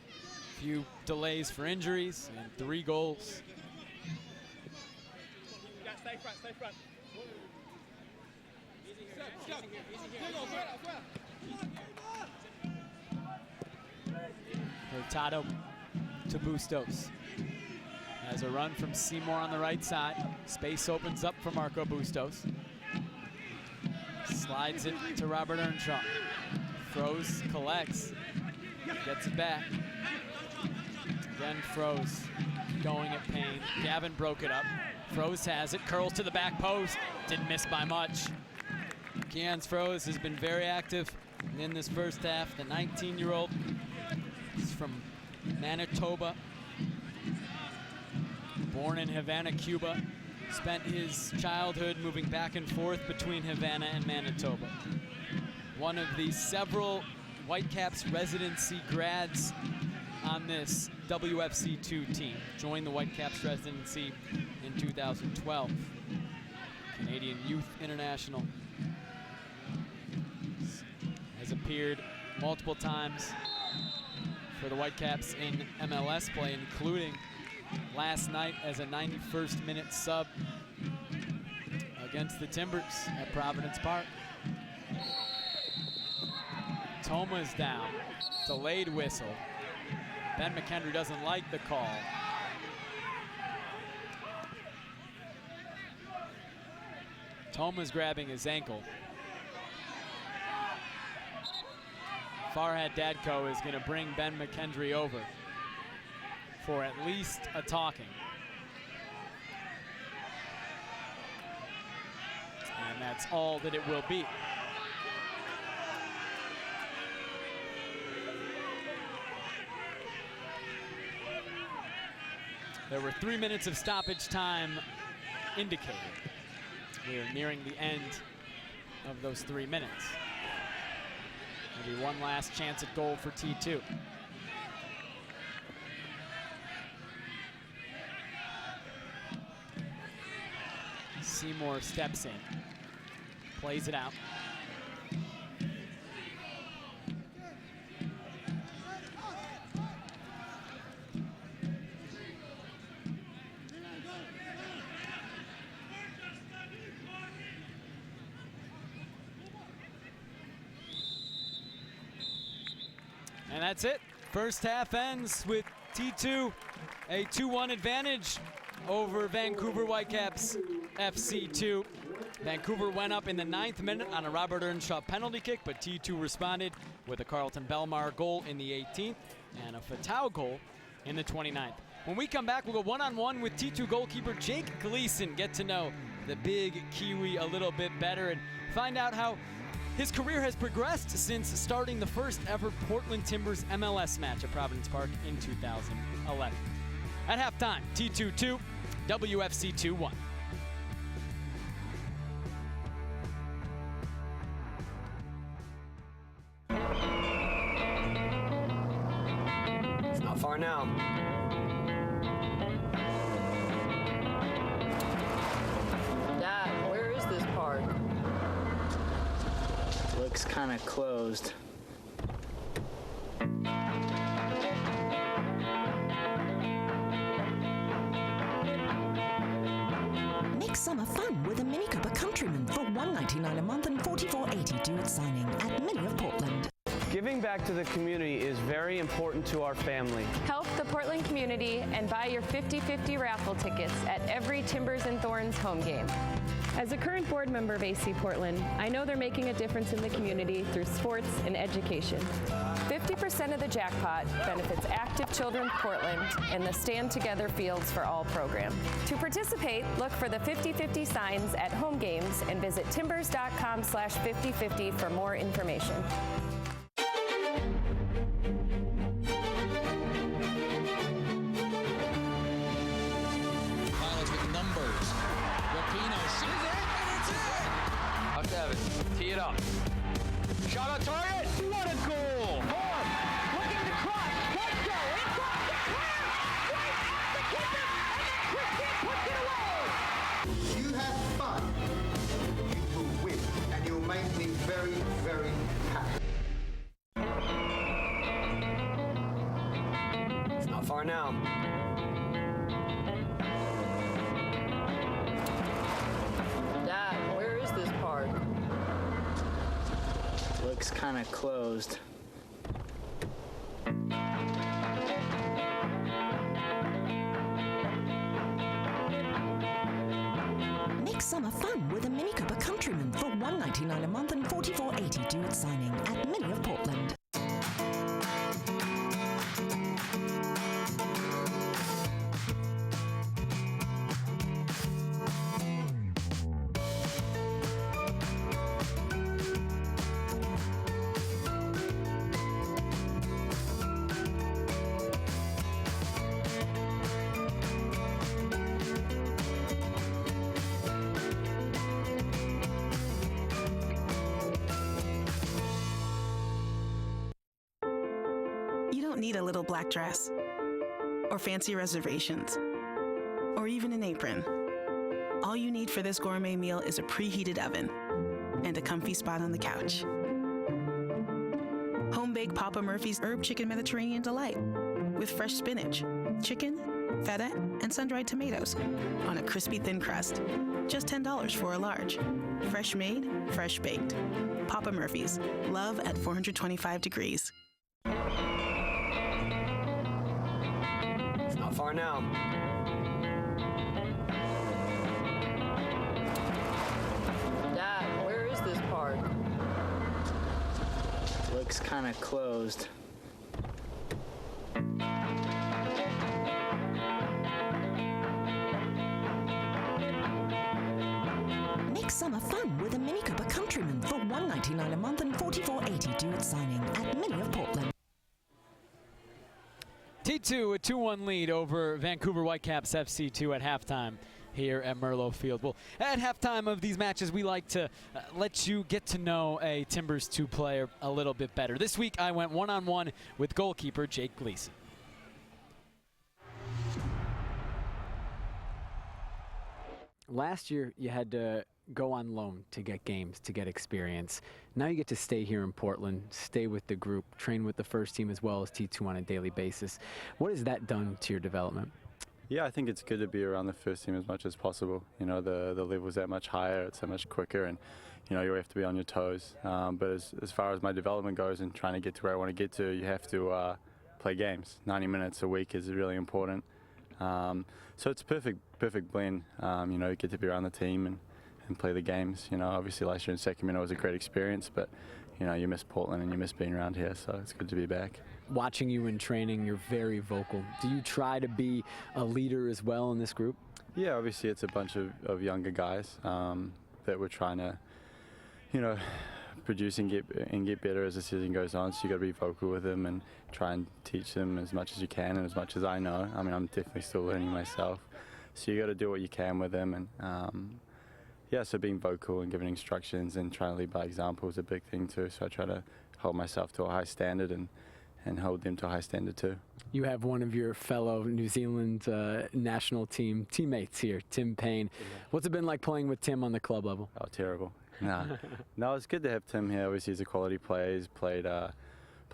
A few delays for injuries and 3 goals. Stay front, stay front. Hurtado to Bustos. Has a run from Seymour on the right side. Space opens up for Marco Bustos. Slides it to Robert Earnshaw. Froze collects. Gets it back. Again, Froze going at Payne. Gavin broke it up. Froze has it. Curls to the back post. Didn't miss by much. Keans Froze has been very active in this first half. The 19-year-old is from Manitoba. Born in Havana, Cuba. Spent his childhood moving back and forth between Havana and Manitoba. One of the several Whitecaps residency grads on this WFC2 team. Joined the Whitecaps residency in 2012. Canadian Youth International. Has appeared multiple times for the Whitecaps in MLS play, including last night as a 91st minute sub against the Timbers at Providence Park. Toma's down. Delayed whistle. Ben McHenry doesn't like the call. Toma's grabbing his ankle. Farhad Dadko is going to bring Ben McHenry over for at least a talking. And that's all that it will be. There were 3 minutes of stoppage time indicated. We are nearing the end of those 3 minutes. Maybe one last chance at goal for T2. Seymour steps in, plays it out. And that's it. First half ends with T2 a 2-1 advantage over Vancouver Whitecaps FC2. Vancouver went up in the 9th minute on a Robert Earnshaw penalty kick, but T2 responded with a Carlton Belmar goal in the 18th and a Fatau goal in the 29th. When we come back, we'll go one-on-one with T2 goalkeeper Jake Gleason, get to know the big Kiwi a little bit better and find out how his career has progressed since starting the first ever Portland Timbers MLS match at Providence Park in 2011. At halftime, T2 2, WFC 2-1. Not far now. Dad, where is this park? Looks kind of closed. Make summer fun with a Mini Cooper Countryman for $199 a month and $44.80 due at signing at Mini of Portland. Giving back to the community is very important to our family. Help the Portland community and buy your 50/50 raffle tickets at every Timbers and Thorns home game. As a current board member of AC Portland, I know they're making a difference in the community through sports and education. 50% of the jackpot benefits Active Children Portland and the Stand Together Fields for All program. To participate, look for the 50/50 signs at home games and visit timbers.com/5050 for more information. Tee it up. Shot on target. What a goal! Horn looking to cross. Let's go. Inside the clear. Right at the keeper, and then Christian puts it away. You have fun, you will win, and you'll make me very, very happy. Not far now. Dad, where is this park? Looks kind of closed. Make summer fun with a Mini Cooper Countryman for $199 a month and $44.80 due at signing at Mini of Portland. You don't need a little black dress, or fancy reservations, or even an apron. All you need for this gourmet meal is a preheated oven and a comfy spot on the couch. Home-baked Papa Murphy's Herb Chicken Mediterranean Delight with fresh spinach, chicken, feta, and sun-dried tomatoes on a crispy thin crust. Just $10 for a large. Fresh made, fresh baked. Papa Murphy's. Love at 425 degrees. Not far now. Dad, where is this park? Looks kind of closed. Make summer fun with a Mini Cooper Countryman for $199 a month and $44.80 due at signing at Mini of Portland. T2, a 2-1 lead over Vancouver Whitecaps FC2 at halftime here at Merlot Field. Well, at halftime of these matches, we like to let you get to know a Timbers 2 player a little bit better. This week, I went one-on-one with goalkeeper Jake Gleason. Last year, you had to go on loan to get games, to get experience. Now you get to stay here in Portland, stay with the group, train with the first team as well as T2 on a daily basis. What has that done to your development? Yeah, I think it's good to be around the first team as much as possible. You know, the level's that much higher, it's so much quicker, and you know, you have to be on your toes. But as far as my development goes and trying to get to where I want to get to, you have to play games. 90 minutes a week is really important. So it's a perfect blend. You know, you get to be around the team and play the games. You know, obviously last year in Sacramento was a great experience, but you miss Portland and you miss being around here, so it's good to be back. Watching you in training, you're very vocal. Do you try to be a leader as well in this group? Yeah, obviously it's a bunch of younger guys that we're trying to, produce and get better as the season goes on. So you got to be vocal with them and try and teach them as much as you can and as much as I know. I mean, I'm definitely still learning myself. So you got to do what you can with them, and so being vocal and giving instructions and trying to lead by example is a big thing too. So I try to hold myself to a high standard and hold them to a high standard too. You have one of your fellow New Zealand national team teammates here, Tim Payne. What's it been like playing with Tim on the club level? Oh, terrible. No, it's good to have Tim here. Obviously, he's a quality player. He's played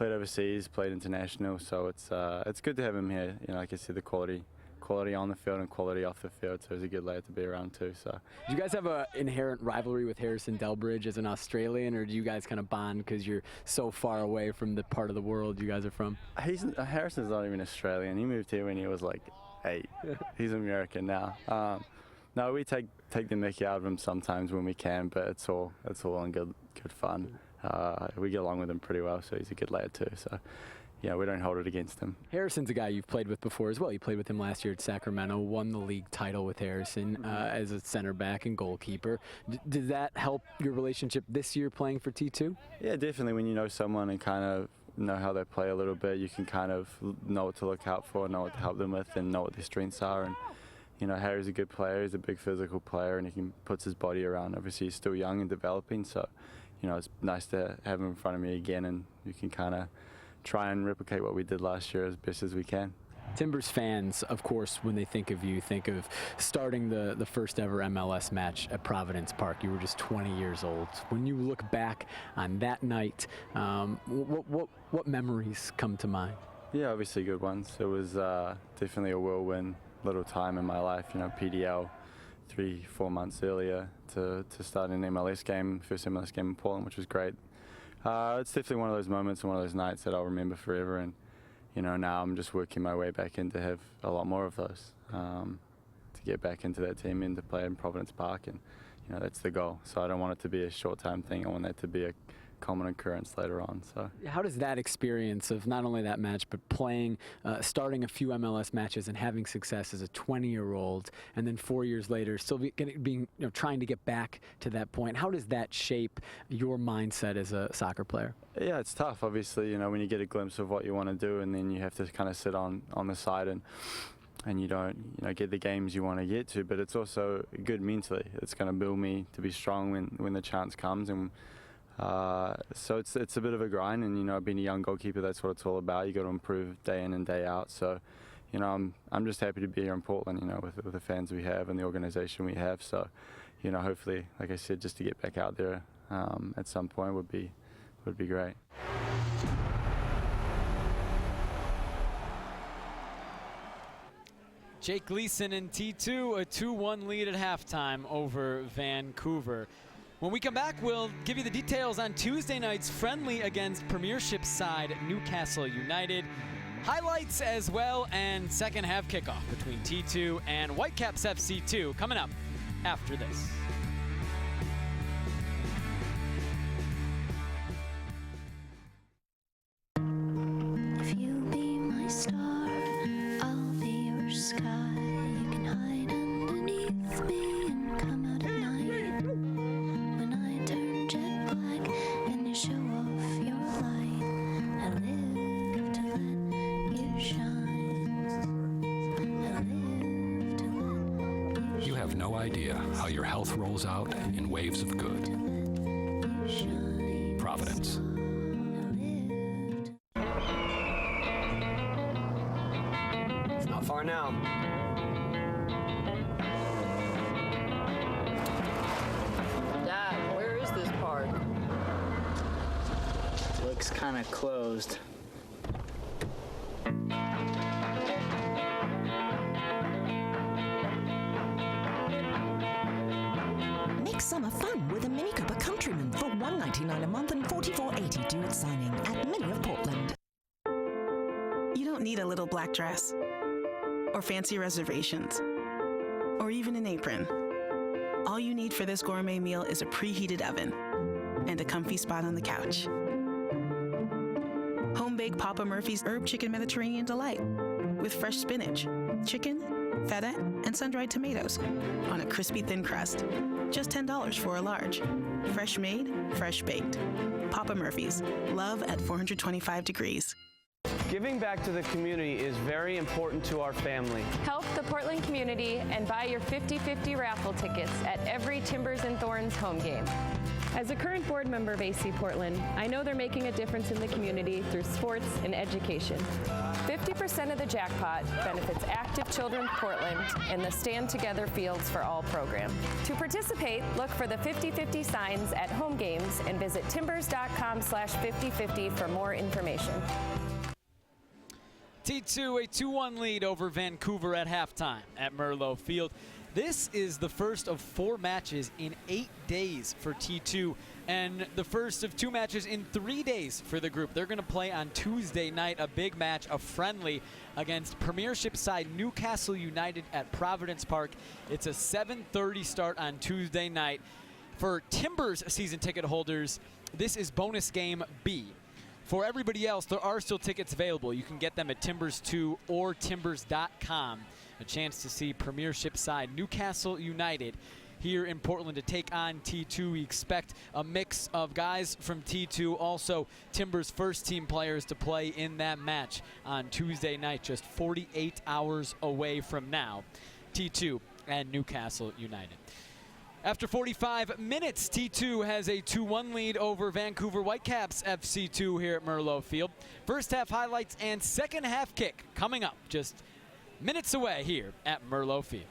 overseas, played international, so it's good to have him here. Like I said, the quality on the field and quality off the field, so he's a good lad to be around too. So, do you guys have an inherent rivalry with Harrison Delbridge as an Australian, or do you guys kind of bond because you're so far away from the part of the world you guys are from? Harrison's not even Australian. He moved here when he was like 8. He's American now. No, we take the mickey out of him sometimes when we can, but it's all in good fun. We get along with him pretty well, so he's a good lad too. So, we don't hold it against him. Harrison's a guy you've played with before as well. You played with him last year at Sacramento, won the league title with Harrison as a center back and goalkeeper. Did that help your relationship this year playing for T2? Yeah, definitely. When you know someone and kind of know how they play a little bit, you can kind of know what to look out for, know what to help them with, and know what their strengths are. And Harry's a good player. He's a big physical player, and he puts his body around. Obviously, he's still young and developing, so it's nice to have him in front of me again, and you can kind of try and replicate what we did last year as best as we can. Timbers fans, of course, when they think of you, think of starting the first ever MLS match at Providence Park. You were just 20 years old. When you look back on that night, what memories come to mind? Yeah, obviously good ones. It was definitely a whirlwind little time in my life. PDL 3-4 months earlier to start an MLS game, first MLS game in Portland, which was great. It's definitely one of those moments and one of those nights that I'll remember forever. And now I'm just working my way back in to have a lot more of those, to get back into that team and to play in Providence Park, and that's the goal. So I don't want it to be a short-term thing. I want that to be a common occurrence later on. So how does that experience of not only that match but playing, starting a few MLS matches and having success as a 20-year-old, and then 4 years later still being trying to get back to that point, how does that shape your mindset as a soccer player? Yeah, it's tough. Obviously, when you get a glimpse of what you want to do, and then you have to kind of sit on the side and you don't get the games you want to get to, but it's also good mentally. It's going to build me to be strong when the chance comes. And so it's a bit of a grind, and being a young goalkeeper, that's what it's all about. You got to improve day in and day out. So I'm just happy to be here in Portland, with the fans we have and the organization we have. So hopefully, like I said, just to get back out there at some point would be great. Jake Gleason in T2, a 2-1 lead at halftime over Vancouver. When we come back, we'll give you the details on Tuesday night's friendly against Premiership side Newcastle United. Highlights as well, and second half kickoff between T2 and Whitecaps FC2 coming up after this. If you be my star, I'll be your sky. You can hide underneath me and come out at night. When I turn jet black and you show off your light, I live to let you shine. I live to let you You have no idea how your health rolls out in waves of good. Providence. It's not far now. Dad, where is this park? Looks kind of closed. Make summer fun with a Mini Cooper Countryman for $199 a month and $44.80 due at signing at Mini of Portland. You don't need a little black dress, or fancy reservations, or even an apron. All you need for this gourmet meal is a preheated oven and a comfy spot on the couch. Home-baked Papa Murphy's Herb Chicken Mediterranean Delight with fresh spinach, chicken, feta, and sun-dried tomatoes on a crispy thin crust. Just $10 for a large. Fresh made, fresh baked. Papa Murphy's. Love at 425 degrees. Giving back to the community is very important to our family. Help the Portland community and buy your 50-50 raffle tickets at every Timbers and Thorns home game. As a current board member of AC Portland, I know they're making a difference in the community through sports and education. 50% of the jackpot benefits Active Children Portland and the Stand Together Fields for All program. To participate, look for the 50-50 signs at home games and visit timbers.com/5050 for more information. T2, a 2-1 lead over Vancouver at halftime at Merlot Field. This is the first of 4 matches in 8 days for T2 and the first of 2 matches in 3 days for the group. They're going to play on Tuesday night, a big match, a friendly against Premiership side Newcastle United at Providence Park. It's a 7:30 start on Tuesday night. For Timbers season ticket holders, this is bonus game B. For everybody else, there are still tickets available. You can get them at Timbers2 or Timbers.com. A chance to see Premiership side Newcastle United here in Portland to take on T2. We expect a mix of guys from T2, also Timbers first team players to play in that match on Tuesday night, just 48 hours away from now. T2 and Newcastle United. After 45 minutes, T2 has a 2-1 lead over Vancouver Whitecaps FC2 here at Merlot Field. First half highlights and second half kick coming up just minutes away here at Merlot Field.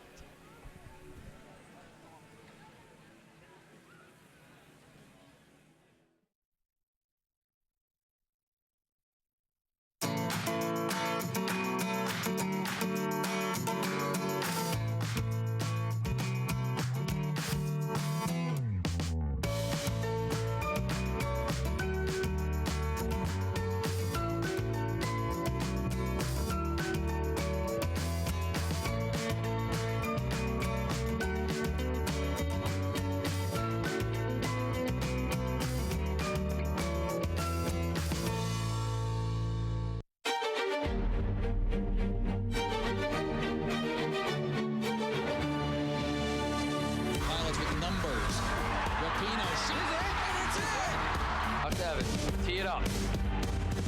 Tee it up.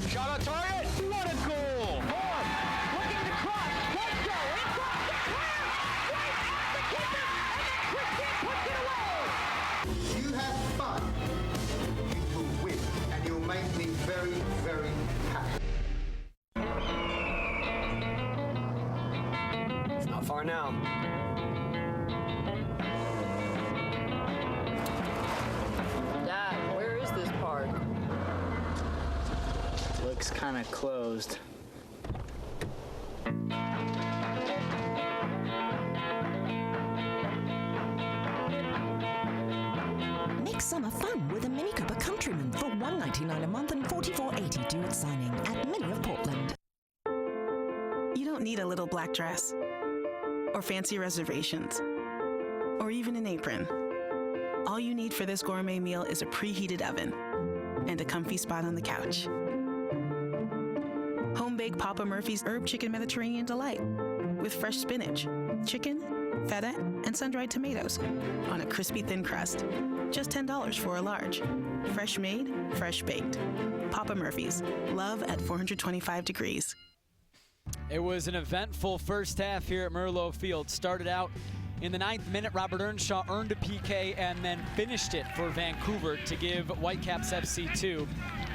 Shot on target. What a goal. Horn looking to cross. Let's go. Inside the clear. Right at the keeper. And then Christian puts it away. You have fun. You will win. And you'll make me very, very happy. It's not far now. Dad, where is this park? Looks kind of closed. Make summer fun with a Mini Cooper Countryman for $199 a month and $44.80 due at signing at Mini of Portland. You don't need a little black dress, or fancy reservations, or even an apron. All you need for this gourmet meal is a preheated oven and a comfy spot on the couch. Home-baked Papa Murphy's Herb Chicken Mediterranean Delight with fresh spinach, chicken, feta, and sun-dried tomatoes on a crispy thin crust. Just $10 for a large. Fresh made, fresh baked. Papa Murphy's. Love at 425 degrees. It was an eventful first half here at Merlot Field. Started out in the 9th minute, Robert Earnshaw earned a PK and then finished it for Vancouver to give Whitecaps FC2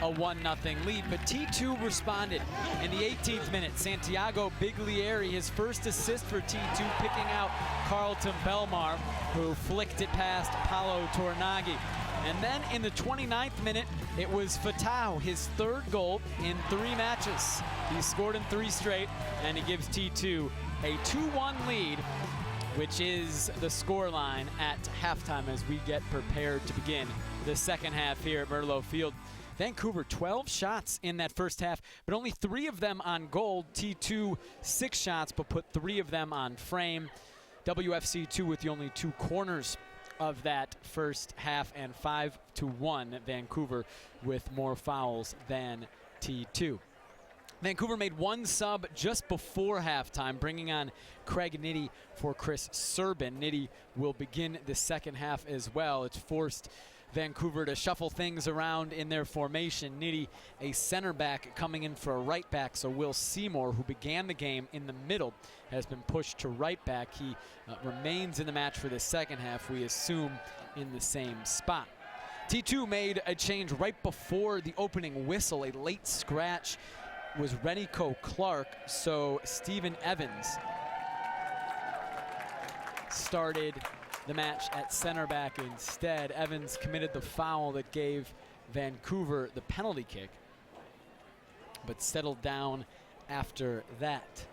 a 1-0 lead. But T2 responded in the 18th minute. Santiago Biglieri, his first assist for T2, picking out Carlton Belmar, who flicked it past Paolo Tornaghi. And then in the 29th minute, it was Fatau, his 3rd goal in 3 matches. He scored in 3 straight, and he gives T2 a 2-1 lead, which is the scoreline at halftime as we get prepared to begin the second half here at Merlot Field. Vancouver, 12 shots in that first half, but only 3 of them on goal. T2, 6 shots, but put 3 of them on frame. WFC2 with the only 2 corners of that first half, and 5-1 Vancouver with more fouls than T2. Vancouver made one sub just before halftime, bringing on Craig Nitti for Chris Serbin. Nitti will begin the second half as well. It's forced Vancouver to shuffle things around in their formation. Nitti, a center back, coming in for a right back, so Will Seymour, who began the game in the middle, has been pushed to right back. He remains in the match for the second half, we assume in the same spot. T2 made a change right before the opening whistle. A late scratch was Renico Clark, so Stephen Evans started the match at center back instead. Evans committed the foul that gave Vancouver the penalty kick, but settled down after that.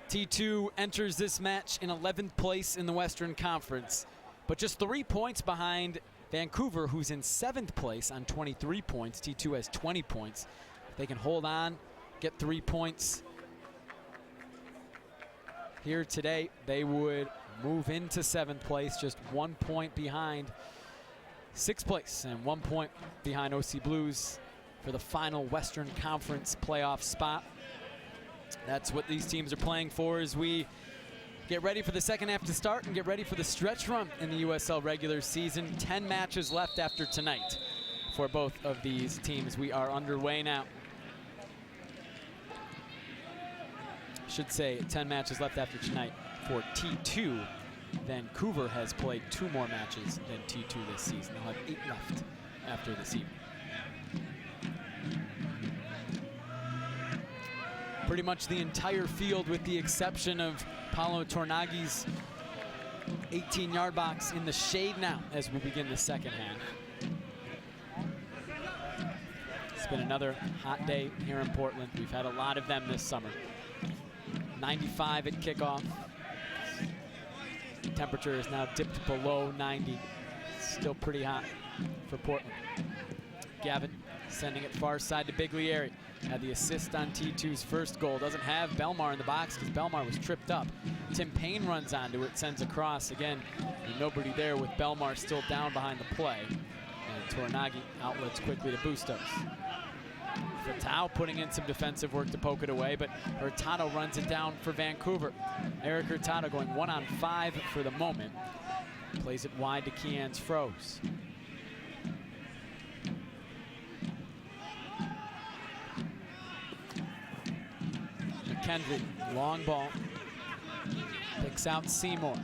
T2 enters this match in 11th place in the Western Conference, but just 3 points behind Vancouver, who's in 7th place on 23 points. T2 has 20 points. If they can hold on, get 3 points here today, they would move into 7th place, just 1 point behind 6th place and 1 point behind OC Blues for the final Western Conference playoff spot. That's what these teams are playing for as we get ready for the second half to start and get ready for the stretch run in the USL regular season. 10 matches left after tonight for both of these teams. We are underway now. Should say 10 matches left after tonight for T2. Vancouver has played 2 more matches than T2 this season. They'll have 8 left after this evening. Pretty much the entire field, with the exception of Paolo Tornagi's 18-yard box, in the shade now as we begin the second half. It's been another hot day here in Portland. We've had a lot of them this summer. 95 at kickoff. Temperature is now dipped below 90. Still pretty hot for Portland. Gavin sending it far side to Biglieri. Had the assist on T2's first goal. Doesn't have Belmar in the box because Belmar was tripped up. Tim Payne runs onto it, sends across. Again, nobody there with Belmar still down behind the play. And Tornagi outlets quickly to Bustos. Furtado putting in some defensive work to poke it away, but Hurtado runs it down for Vancouver. Eric Hurtado going 1-on-5 for the moment. Plays it wide to Keans Froese. McKendry, long ball. Picks out Seymour.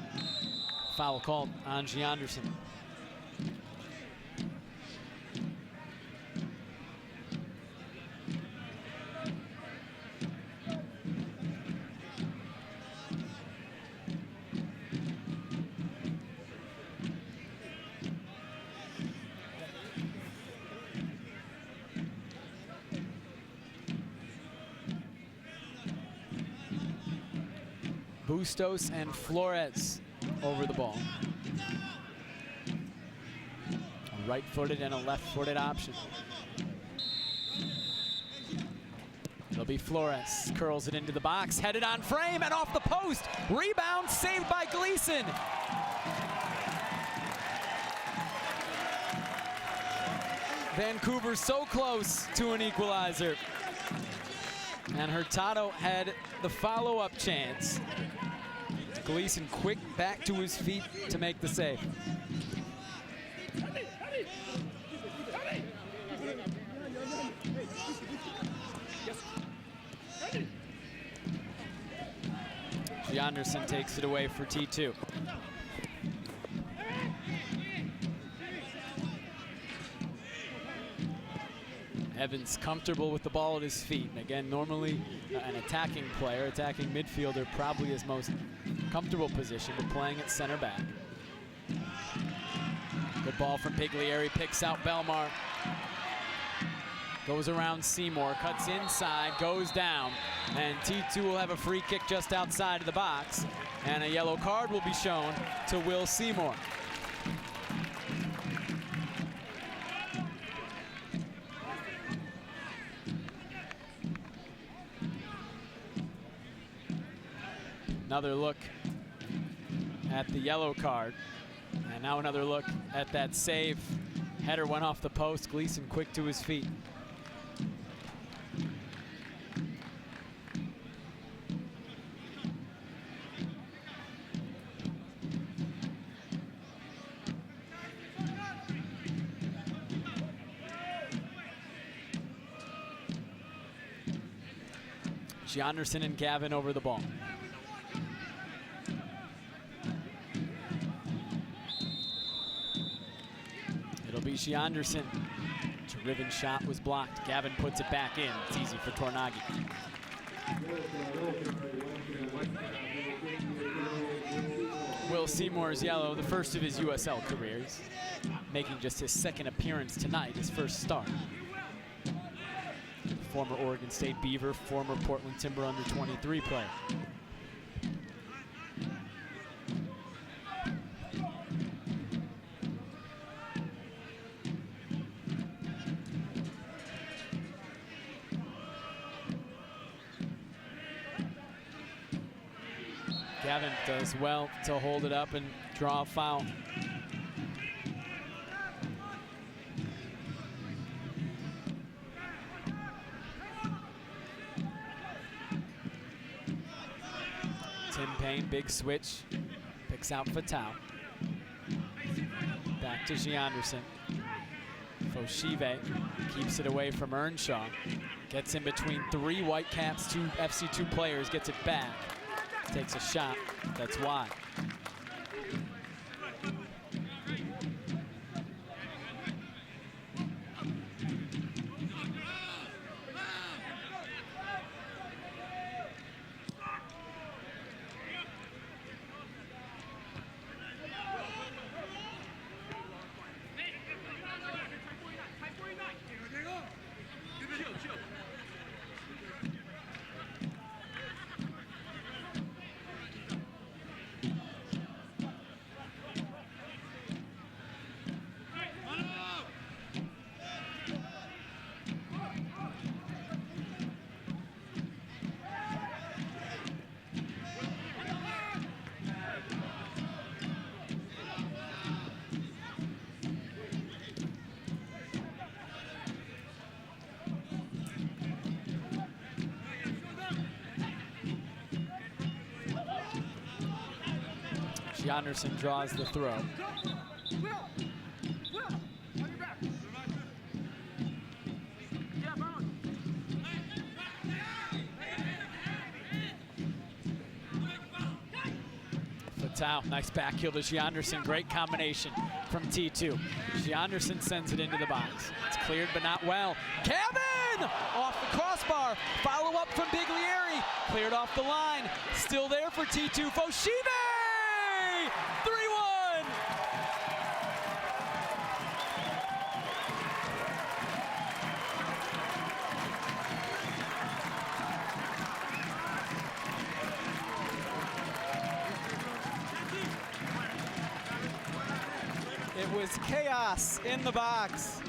Foul called on G. Anderson. Bustos and Flores over the ball. A right-footed and a left-footed option. It'll be Flores, curls it into the box, headed on frame and off the post. Rebound saved by Gleason. Vancouver so close to an equalizer. And Hurtado had the follow-up chance. Gleason quick back to his feet to make the save. G. Anderson takes it away for T2. Evans comfortable with the ball at his feet. And again, normally an attacking player, attacking midfielder, probably his most comfortable position, but playing at center back. Good ball from Biglieri, picks out Belmar. Goes around Seymour, cuts inside, goes down, and T2 will have a free kick just outside of the box, and a yellow card will be shown to Will Seymour. Another look at the yellow card And now another look at that save. Header went off the post. Gleason quick to his feet. Anderson and Gavin over the ball. It'll be Anderson. Driven shot was blocked. Gavin puts it back in. It's easy for Tornagi. Will Seymour's yellow, the first of his USL careers, making just his second appearance tonight, his first start. Former Oregon State Beaver, former Portland Timber under-23 player. Gavin does well to hold it up and draw a foul. Big switch, picks out Fatau. Back to Gianderson. Foshive keeps it away from Earnshaw. Gets in between three Whitecaps, two FC2 players, gets it back. Takes a shot, that's wide. Anderson draws the throw. Fatau, nice back heel to Gianderson. Great combination from T2. Gianderson sends it into the box. It's cleared, but not well. Gavin! Off the crossbar. Follow up from Biglieri. Cleared off the line. Still there for T2. Foshive! 3-1! It was chaos in the box.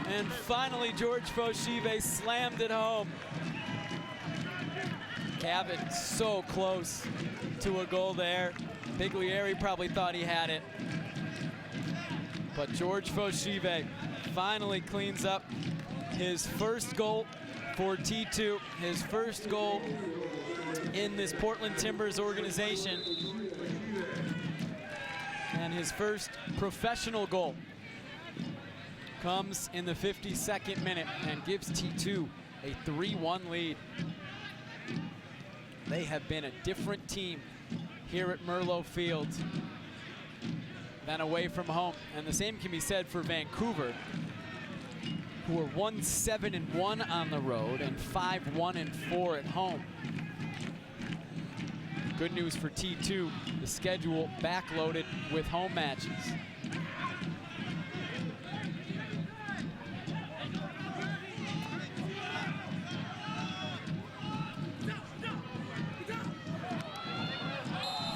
And finally, George Foshive slammed it home. Gavin so close to a goal there. Biglieri probably thought he had it. But George Foshive finally cleans up his first goal for T2, his first goal in this Portland Timbers organization, and his first professional goal comes in the 52nd minute and gives T2 a 3-1 lead. They have been a different team here at Merlot Field than away from home. And the same can be said for Vancouver, who are 1-7-1 on the road and 5-1-4 at home. Good news for T2, the schedule backloaded with home matches.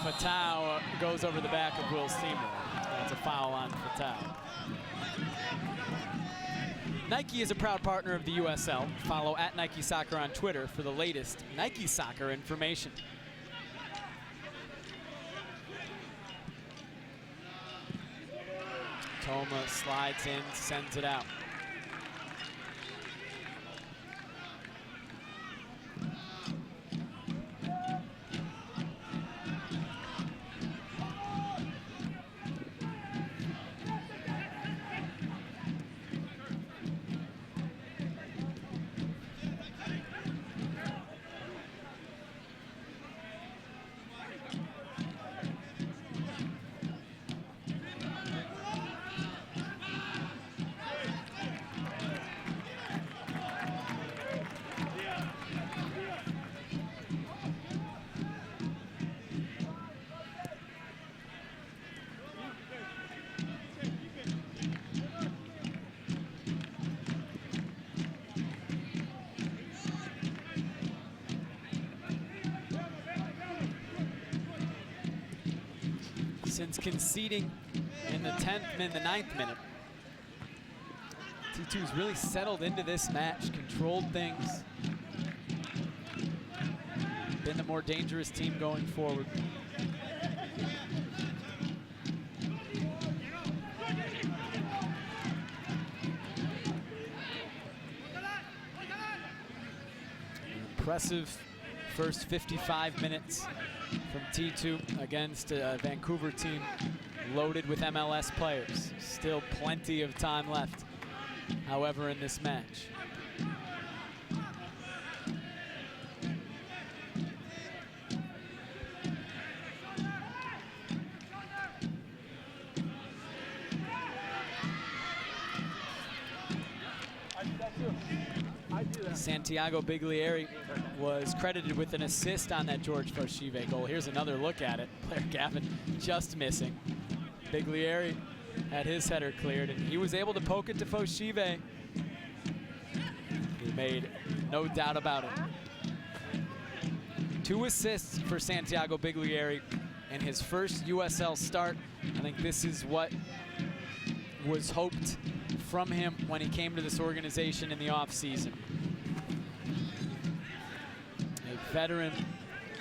Fatau goes over the back of Will Seymour. That's a foul on Fatau. Nike is a proud partner of the USL. Follow @Nike Soccer on Twitter for the latest Nike Soccer information. Toma slides in, sends it out. Since conceding in the 9th minute, T2's really settled into this match, controlled things, been the more dangerous team going forward. An impressive first 55 minutes from T2 against a Vancouver team loaded with MLS players. Still plenty of time left, however, in this match. Santiago Biglieri was credited with an assist on that George Foshive goal. Here's another look at it. Blair Gavin just missing. Biglieri had his header cleared, and he was able to poke it to Foshive. He made no doubt about it. 2 assists for Santiago Biglieri in his first USL start. I think this is what was hoped from him when he came to this organization in the offseason. A veteran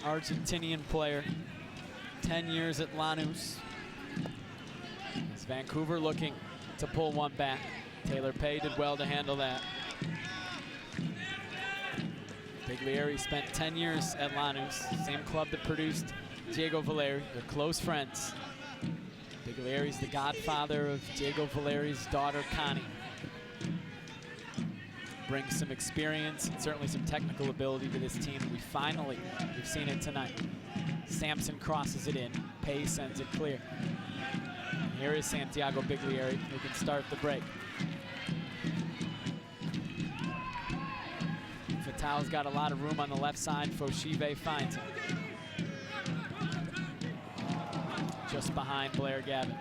Argentinian player, 10 years at Lanús. As Vancouver looking to pull one back. Taylor Pay did well to handle that. Biglieri spent 10 years at Lanús, same club that produced Diego Valeri. They're close friends. Biglieri's the godfather of Diego Valeri's daughter, Connie. Brings some experience and certainly some technical ability to this team. We've seen it tonight. Sampson crosses it in. Pay sends it clear. And here is Santiago Biglieri, who can start the break. Fatau's got a lot of room on the left side. Foshive finds him. Just behind Blair Gavin.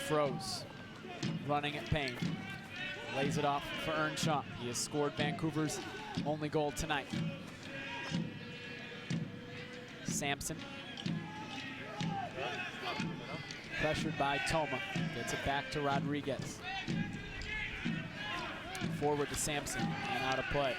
Froze, running at Payne. Lays it off for Earnshaw. He has scored Vancouver's only goal tonight. Sampson. Pressured by Toma. Gets it back to Rodriguez. Forward to Sampson and out of play.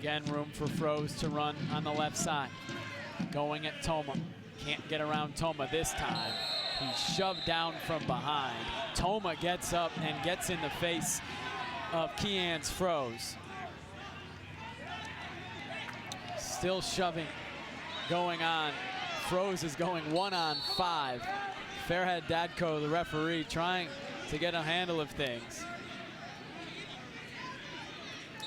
Again, room for Froze to run on the left side. Going at Toma. Can't get around Toma this time. He's shoved down from behind. Toma gets up and gets in the face of Kian's Froze. Still shoving going on. Froze is going 1-on-5. Farhad Dadko, the referee, trying to get a handle of things,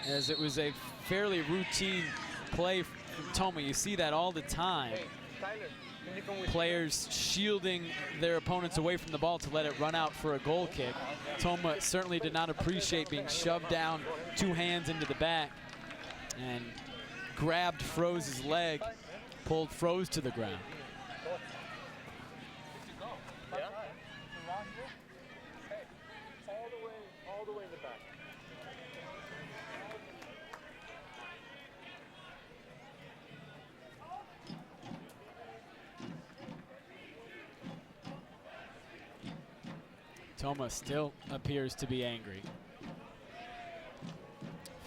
as it was a fairly routine play from Toma. You see that all the time. Hey, Tyler. players shielding their opponents away from the ball to let it run out for a goal kick. Toma certainly did not appreciate being shoved down, 2 hands into the back, and grabbed Froze's leg, pulled Froze to the ground. Toma still appears to be angry.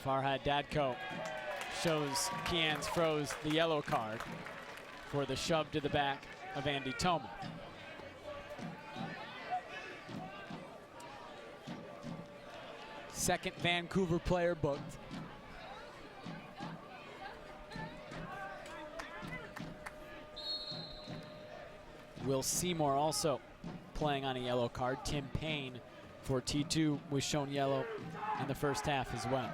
Farhad Dadko shows Kian's Froze the yellow card for the shove to the back of Andy Toma. Second Vancouver player booked. Will Seymour also playing on a yellow card. Tim Payne for T2 was shown yellow in the first half as well.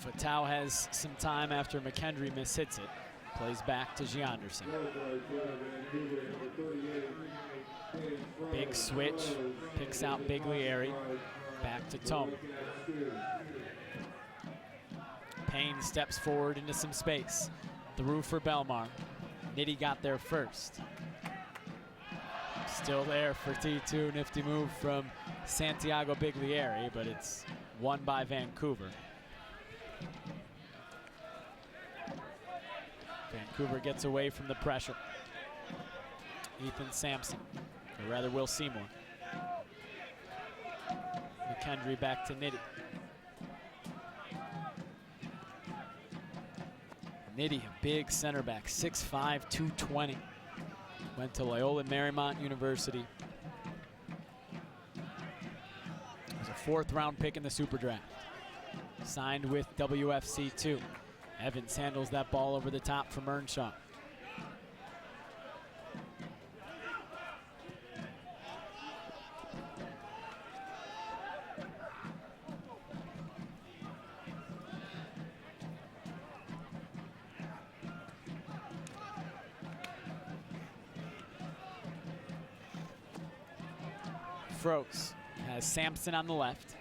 Fatau has some time after McKendry mishits it. Plays back to Gianderson. Big switch, picks out Biglieri. Back to Toma. Payne steps forward into some space. Through for Belmar. Nitty got there first. Still there for T2. Nifty move from Santiago Biglieri, but it's won by Vancouver. Vancouver gets away from the pressure. Ethan Sampson, or rather Will Seymour. McKendry back to Nitty. Nitty, a big center back, 6'5", 220. Went to Loyola Marymount University. Was a 4th round pick in the Super Draft. Signed with WFC 2. Evans handles that ball over the top from Earnshaw. Froze has Sampson on the left,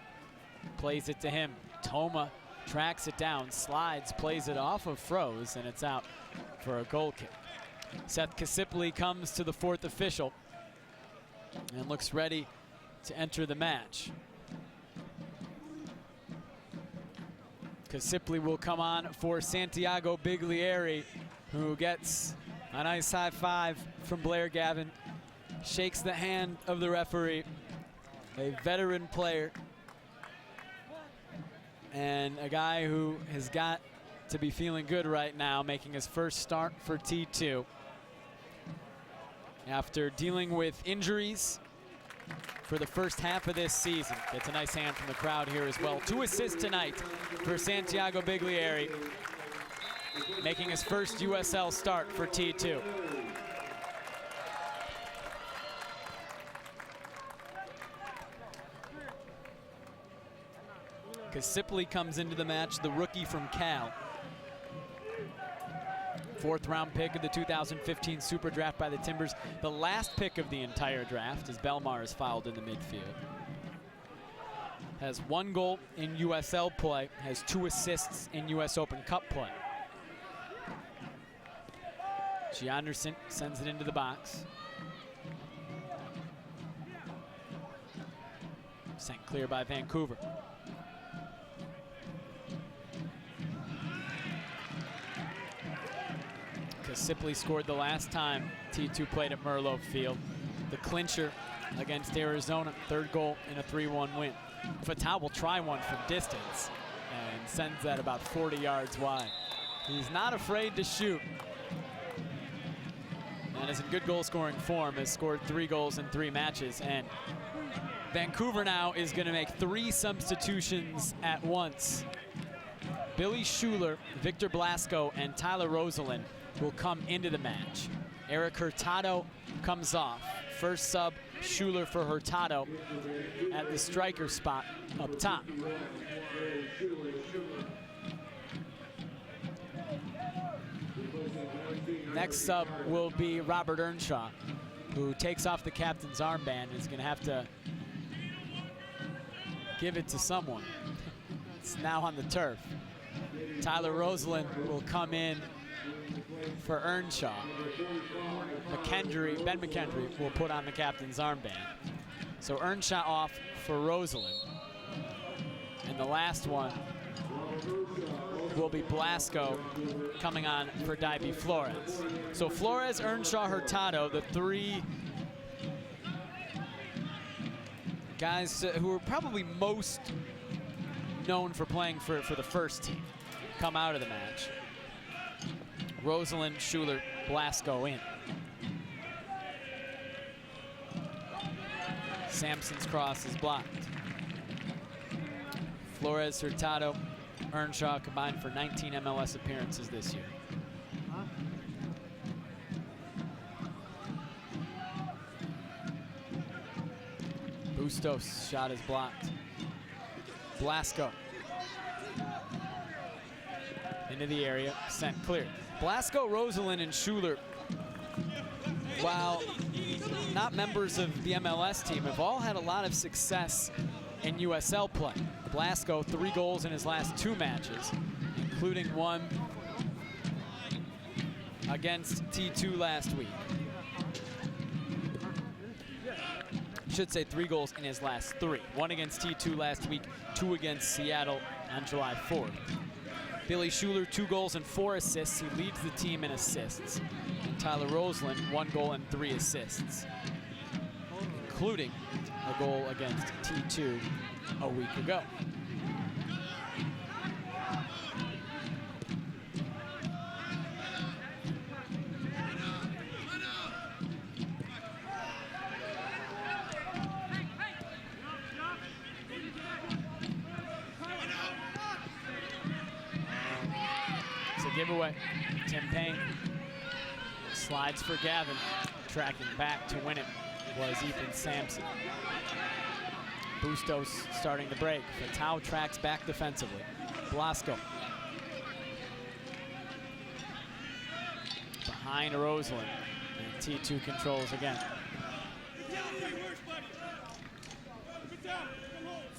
plays it to him. Toma tracks it down, slides, plays it off of Froze, and it's out for a goal kick. Seth Kasipli comes to the 4th official and looks ready to enter the match. Kasipli will come on for Santiago Biglieri, who gets a nice high five from Blair Gavin, shakes the hand of the referee, a veteran player, and a guy who has got to be feeling good right now, making his first start for T2. After dealing with injuries for the first half of this season. Gets a nice hand from the crowd here as well. 2 assists tonight for Santiago Biglieri, making his first USL start for T2. Kasipli comes into the match, the rookie from Cal. 4th round pick of the 2015 Super Draft by the Timbers. The last pick of the entire draft as Belmar is fouled in the midfield. Has 1 goal in USL play, has 2 assists in US Open Cup play. Gianderson sends it into the box. Sent clear by Vancouver. Kasipli scored the last time T2 played at Merlot Field. The clincher against Arizona, 3rd goal in a 3-1 win. Fatau will try one from distance and sends that about 40 yards wide. He's not afraid to shoot. and is in good goal-scoring form, has scored 3 goals in 3 matches. And Vancouver now is going to make 3 substitutions at once. Billy Schuler, Victor Blasco, and Tyler Rosalind will come into the match. Eric Hurtado comes off. First sub, Schuler for Hurtado at the striker spot up top. Next sub will be Robert Earnshaw, who takes off the captain's armband and is going to have to give it to someone. It's now on the turf. Tyler Rosalind will come in for Earnshaw. Ben McKendry will put on the captain's armband. So Earnshaw off for Rosalind. And the last one will be Blasco coming on for Daiby Flores. So Flores, Earnshaw, Hurtado, the 3 guys who are probably most known for playing for the first team, come out of the match. Rosalind, Schuler, Blasco in. Sampson's cross is blocked. Flores, Hurtado, Earnshaw combined for 19 MLS appearances this year. Bustos' shot is blocked. Blasco into the area, sent clear. Blasco, Rosalind, and Schuler, while not members of the MLS team, have all had a lot of success in USL play. Blasco, 3 goals in his last 2 matches, including one against T2 last week. Should say 3 goals in his last 3. 1 against T2 last week, 2 against Seattle on July 4th. Billy Schuler, 2 goals and 4 assists. He leads the team in assists. And Tyler Rosalind, 1 goal and 3 assists, including a goal against T2 a week ago. It's a giveaway. Tim Payne slides for Gavin. Tracking back to win it was Ethan Sampson. Bustos starting the break. Fatau tracks back defensively. Blasco. Behind Rosalind. And T2 controls again.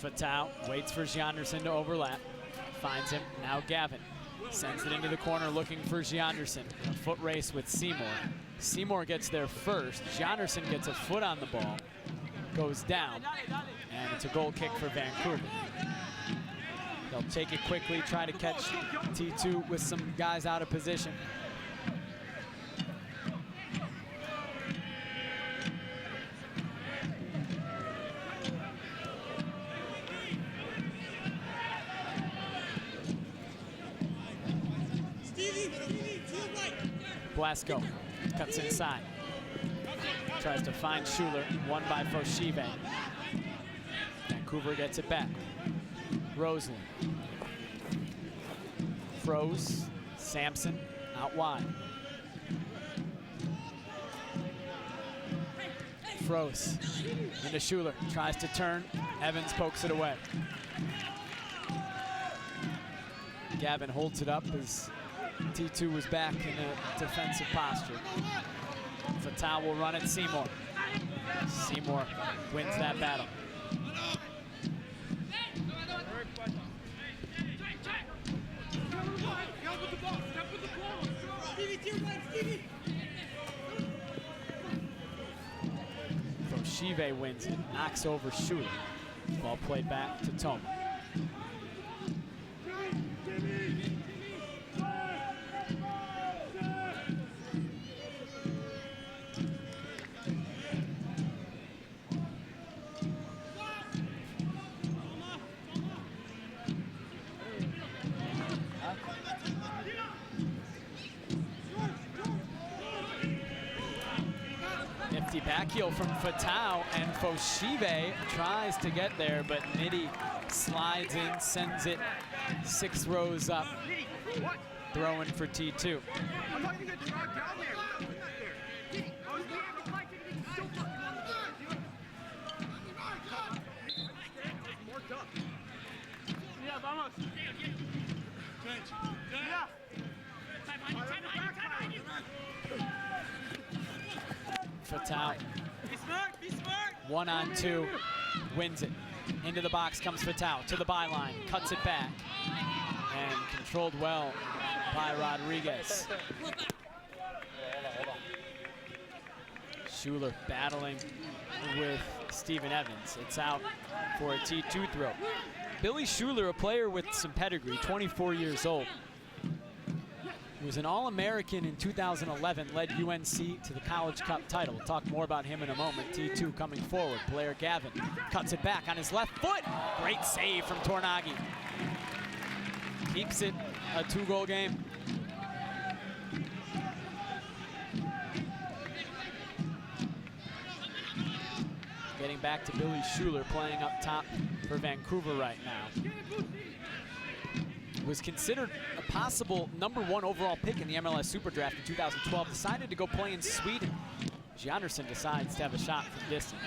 Fatau waits for Gianderson to overlap. Finds him. Now Gavin. Sends it into the corner looking for Gianderson. A foot race with Seymour. Seymour gets there first. Gianderson gets a foot on the ball. Goes down. And it's a goal kick for Vancouver. They'll take it quickly, try to catch T2 with some guys out of position. Blasco cuts inside. Tries to find Schuler, won by Foshive. Vancouver gets it back. Rosalind. Froze. Sampson out wide. Froze into Schuler. Tries to turn. Evans pokes it away. Gavin holds it up as T2 was back in a defensive posture. Fatau will run at Seymour. Seymour wins that battle. Foshive wins it, knocks over Schuler. Ball played back to Toma. Back heel from Fatau, and Foshive tries to get there, but Nitty slides in, sends it 6 rows up, throwing for T2. Fatau, 1-on-2, wins it. Into the box comes Fatau, to the byline, cuts it back, and controlled well by Rodriguez. Schuler battling with Steven Evans. It's out for a T2 throw. Billy Schuler, a player with some pedigree, 24 years old. He was an All-American in 2011, led UNC to the College Cup title. We'll talk more about him in a moment. T2 coming forward. Blair Gavin cuts it back on his left foot. Great save from Tornaghi. Keeps it a 2-goal game. Getting back to Billy Schuler playing up top for Vancouver right now. Was considered a possible #1 overall pick in the MLS Super Draft in 2012. Decided to go play in Sweden. Gianderson decides to have a shot from distance.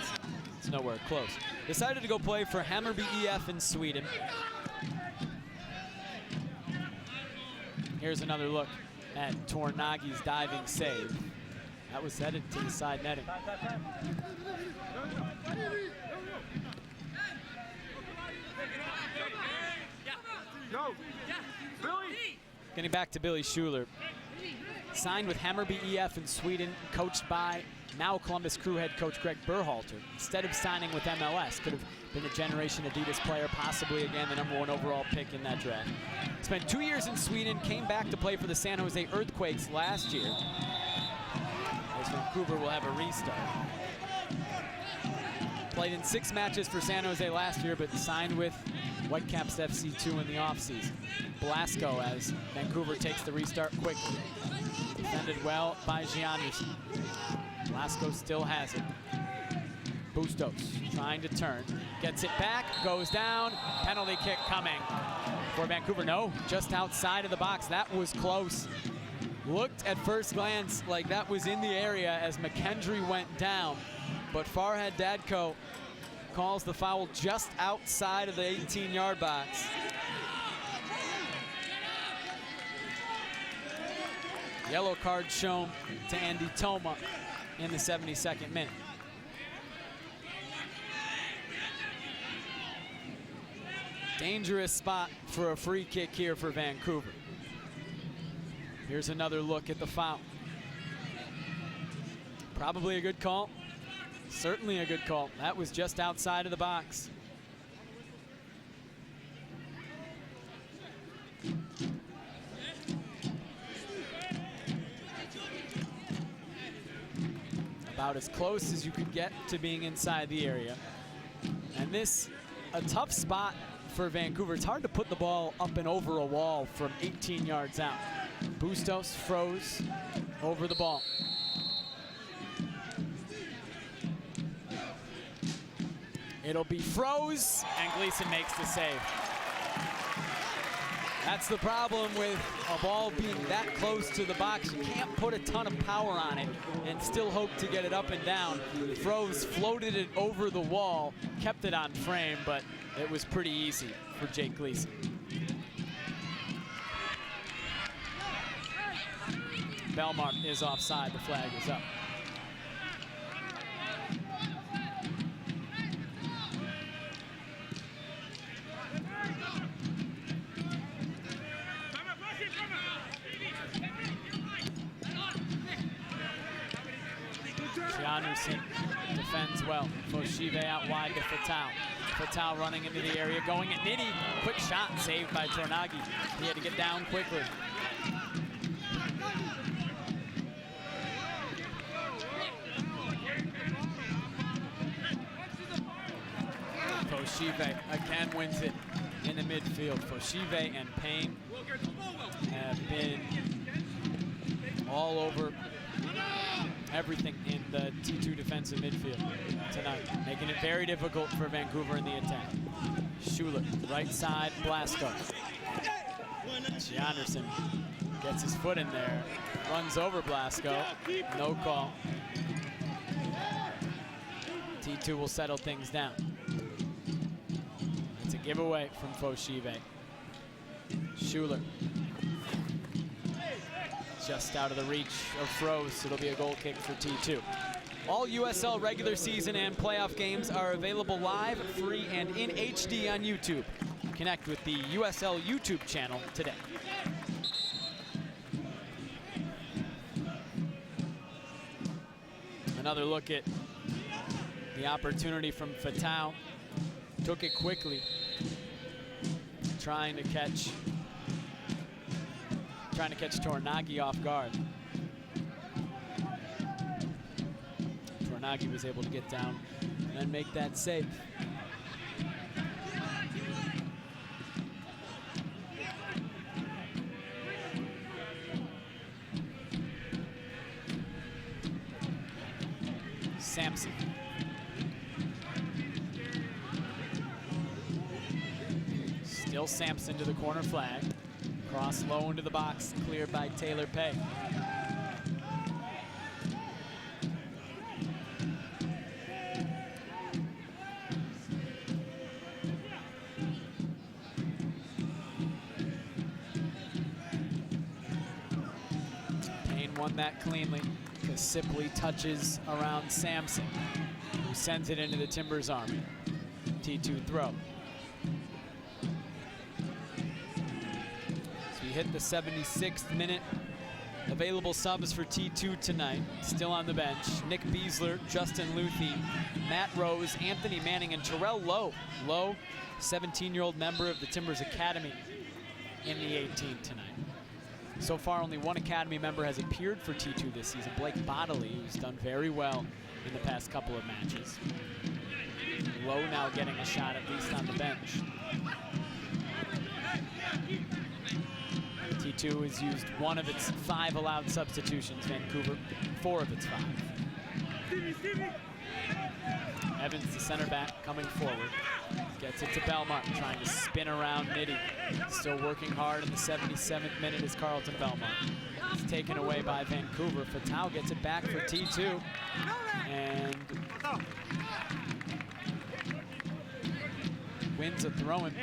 It's nowhere close. Decided to go play for Hammarby EF in Sweden. Here's another look at Tornaghi's diving save. That was headed to the side netting. Getting back to Billy Schuler. Signed with Hammarby EF in Sweden, coached by now Columbus Crew head coach Greg Berhalter. Instead of signing with MLS, could have been a Generation Adidas player, possibly again the #1 overall pick in that draft. Spent 2 years in Sweden, came back to play for the San Jose Earthquakes last year, as Vancouver will have a restart. Played in 6 matches for San Jose last year, but signed with Whitecaps FC2 in the offseason. Blasco as Vancouver takes the restart quickly. Defended well by Gianderson. Blasco still has it. Bustos trying to turn. Gets it back, goes down. Penalty kick coming for Vancouver. No, just outside of the box. That was close. Looked at first glance like that was in the area as McKendry went down. But Farhad Dadko calls the foul just outside of the 18-yard box. Yellow card shown to Andy Toma in the 72nd minute. Dangerous spot for a free kick here for Vancouver. Here's another look at the foul. Probably a good call. Certainly a good call. That was just outside of the box. About as close as you could get to being inside the area. And this, a tough spot for Vancouver. It's hard to put the ball up and over a wall from 18 yards out. Bustos froze over the ball. It'll be froze, and Gleason makes the save. That's the problem with a ball being that close to the box. You can't put a ton of power on it and still hope to get it up and down. Froze floated it over the wall, kept it on frame, but it was pretty easy for Jake Gleason. Belmar is offside, the flag is up. Gianderson defends well. Foshive out wide to Fatau. Fatau running into the area, going at Nitty. Quick shot saved by Tornaghi. He had to get down quickly. Foshive again wins it in the midfield. Foshive and Payne have been all over everything in the T2 defensive midfield tonight, making it very difficult for Vancouver in the attack. Schuler, right side, Blasco. Anderson gets his foot in there, runs over Blasco, no call. T2 will settle things down. It's a giveaway from Foshive. Schuler. Just out of the reach of Froze. It'll be a goal kick for T2. All USL regular season and playoff games are available live, free, and in HD on YouTube. Connect with the USL YouTube channel today. Another look at the opportunity from Fatau. Took it quickly, trying to catch Tornaghi off guard. Tornaghi was able to get down and make that save. Sampson. Still Sampson to the corner flag. Cross low into the box, cleared by Taylor Pay. Payne won that cleanly because Sipley touches around Sampson, who sends it into the Timbers army. T2 throw. Hit the 76th minute. Available subs for T2 tonight. Still on the bench. Nick Beasler, Justin Luthi, Matt Rose, Anthony Manning, and Terrell Lowe. Lowe, 17-year-old member of the Timbers Academy in the 18 tonight. So far, only one Academy member has appeared for T2 this season. Blake Bodley, who's done very well in the past couple of matches. Lowe now getting a shot, at least on the bench. T2 has used one of its 5 allowed substitutions. Vancouver, 4 of its 5. Evans, the center back, coming forward. Gets it to Belmont, trying to spin around Nitty. Still working hard in the 77th minute is Carlton Belmont. It's taken away by Vancouver. Fatau gets it back for T2. And wins a throw-in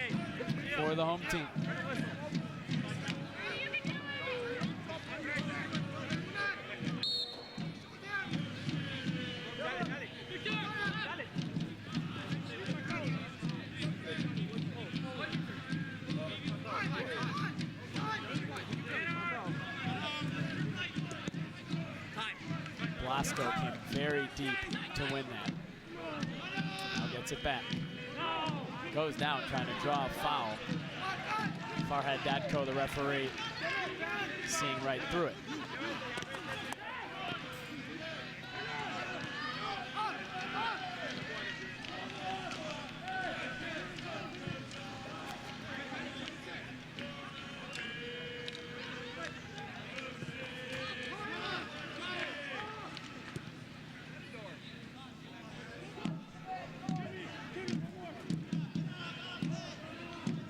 for the home team. Blasco came very deep to win that. Now gets it back. Goes down trying to draw a foul. Farhad Dadko, the referee, seeing right through it.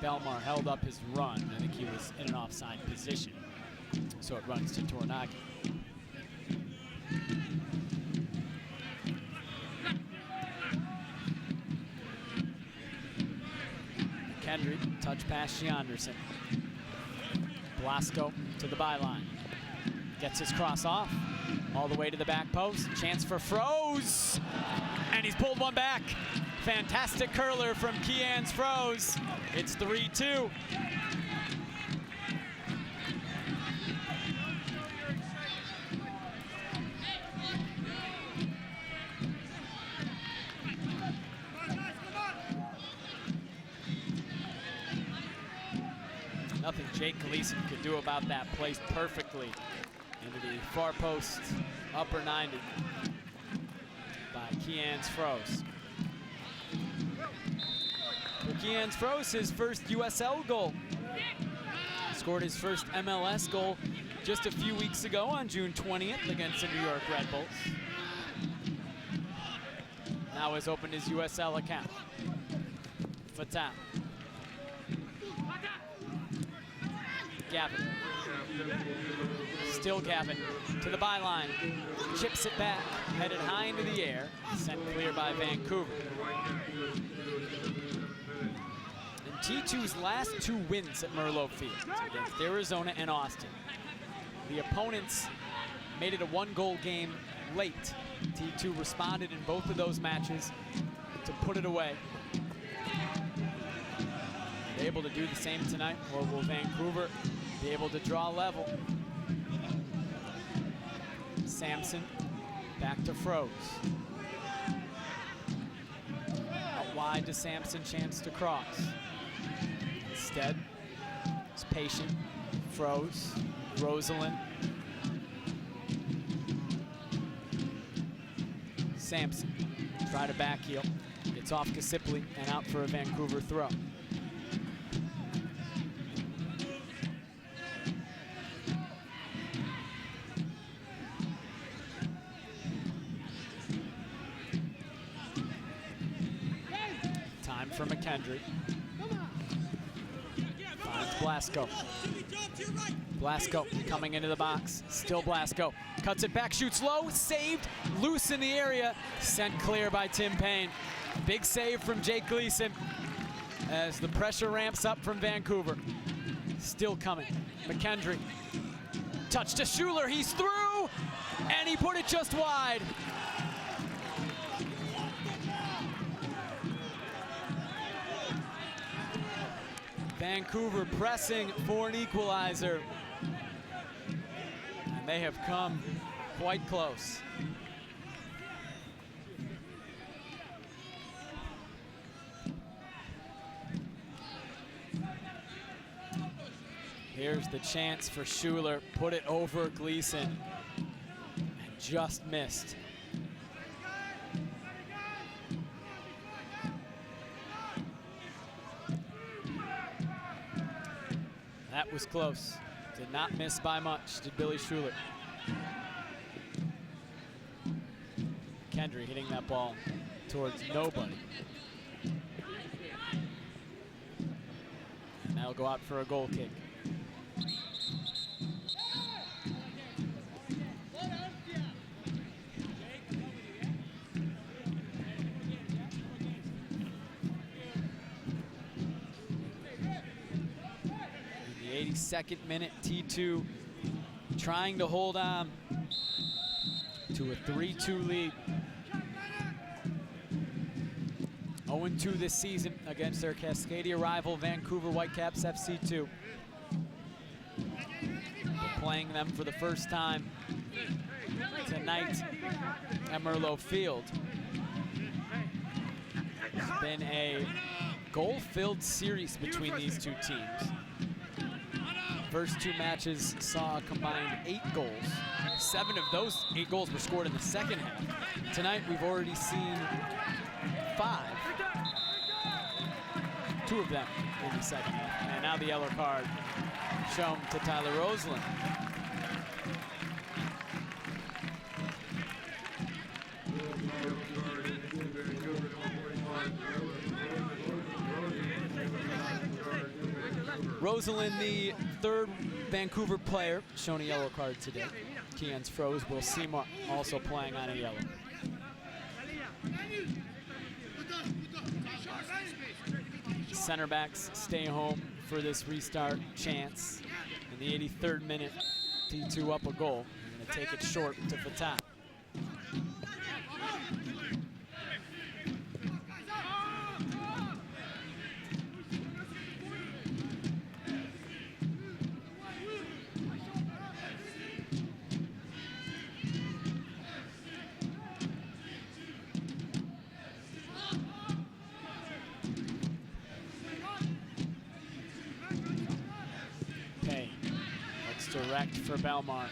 Belmar held up his run. I think he was in an offside position. So it runs to Tornaghi. Kendry, touch pass Anderson. Blasco to the byline. Gets his cross off. All the way to the back post. Chance for Froze. And he's pulled one back. Fantastic curler from Kian's Froze. It's 3-2. Nothing Jake Gleason could do about that. Placed perfectly into the far post, upper 90 by Kian's Froze. For Kian's Froze, his first USL goal. Scored his first MLS goal just a few weeks ago on June 20th against the New York Red Bulls. Now has opened his USL account. Fatah. Gavin. Still Gavin to the byline. Chips it back, headed high into the air, sent clear by Vancouver. And T2's last 2 wins at Merlot Field against Arizona and Austin. The opponents made it a 1-goal game late. T2 responded in both of those matches to put it away. Are they able to do the same tonight, or will Vancouver be able to draw level? Sampson back to Froze. Out wide to Sampson, chance to cross. Instead, it's patient. Froze, Rosalind. Sampson, try to back heel. Gets off Kasipli and out for a Vancouver throw. Time for McKendry. Finds Blasco. Blasco coming into the box. Still Blasco. Cuts it back, shoots low, saved, loose in the area, sent clear by Tim Payne. Big save from Jake Gleason as the pressure ramps up from Vancouver. Still coming. McKendry. Touch to Schuler, he's through, and he put it just wide. Vancouver pressing for an equalizer. And they have come quite close. Here's the chance for Schuler. Put it over Gleason. And just missed. That was close. Did not miss by much, did Billy Schuler. Kendry hitting that ball towards nobody. And that'll go out for a goal kick. In the 82nd minute, T2 trying to hold on to a 3-2 lead. 0-2 this season against their Cascadia rival Vancouver Whitecaps FC2. We're playing them for the first time tonight at Merlot Field. It's been a goal-filled series between these two teams. First 2 matches saw a combined 8 goals. 7 of those 8 goals were scored in the second half. Tonight we've already seen 5. 2 of them in the second half. And now the yellow card shown to Tyler Rosalind. Rosalind, the 3rd Vancouver player, shown a yellow card today. Keon's Froze. Will Seymour also playing on a yellow. Center backs stay home for this restart chance. In the 83rd minute, T2 up a goal. And they take it short to Fatah. Direct for Belmar.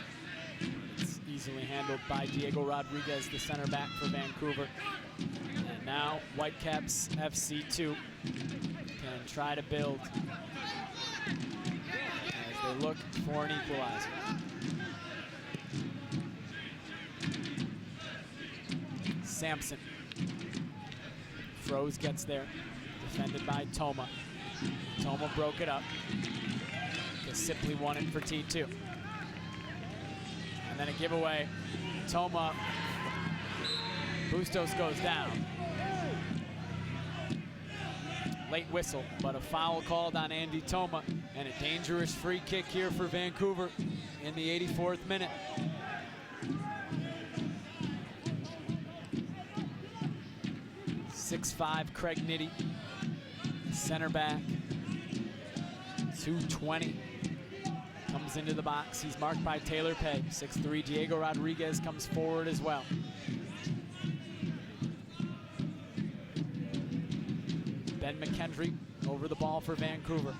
It's easily handled by Diego Rodriguez, the center back for Vancouver. And now Whitecaps FC2 can try to build as they look for an equalizer. Sampson. Froze gets there, defended by Toma. Toma broke it up. Just simply won it for T2. And then a giveaway. Toma. Bustos goes down. Late whistle, but a foul called on Andy Toma, and a dangerous free kick here for Vancouver in the 84th minute. .6'5" Craig Nitti, center back, 220. Comes into the box. He's marked by Taylor Pay. 6'3" Diego Rodriguez comes forward as well. Ben McKendry over the ball for Vancouver.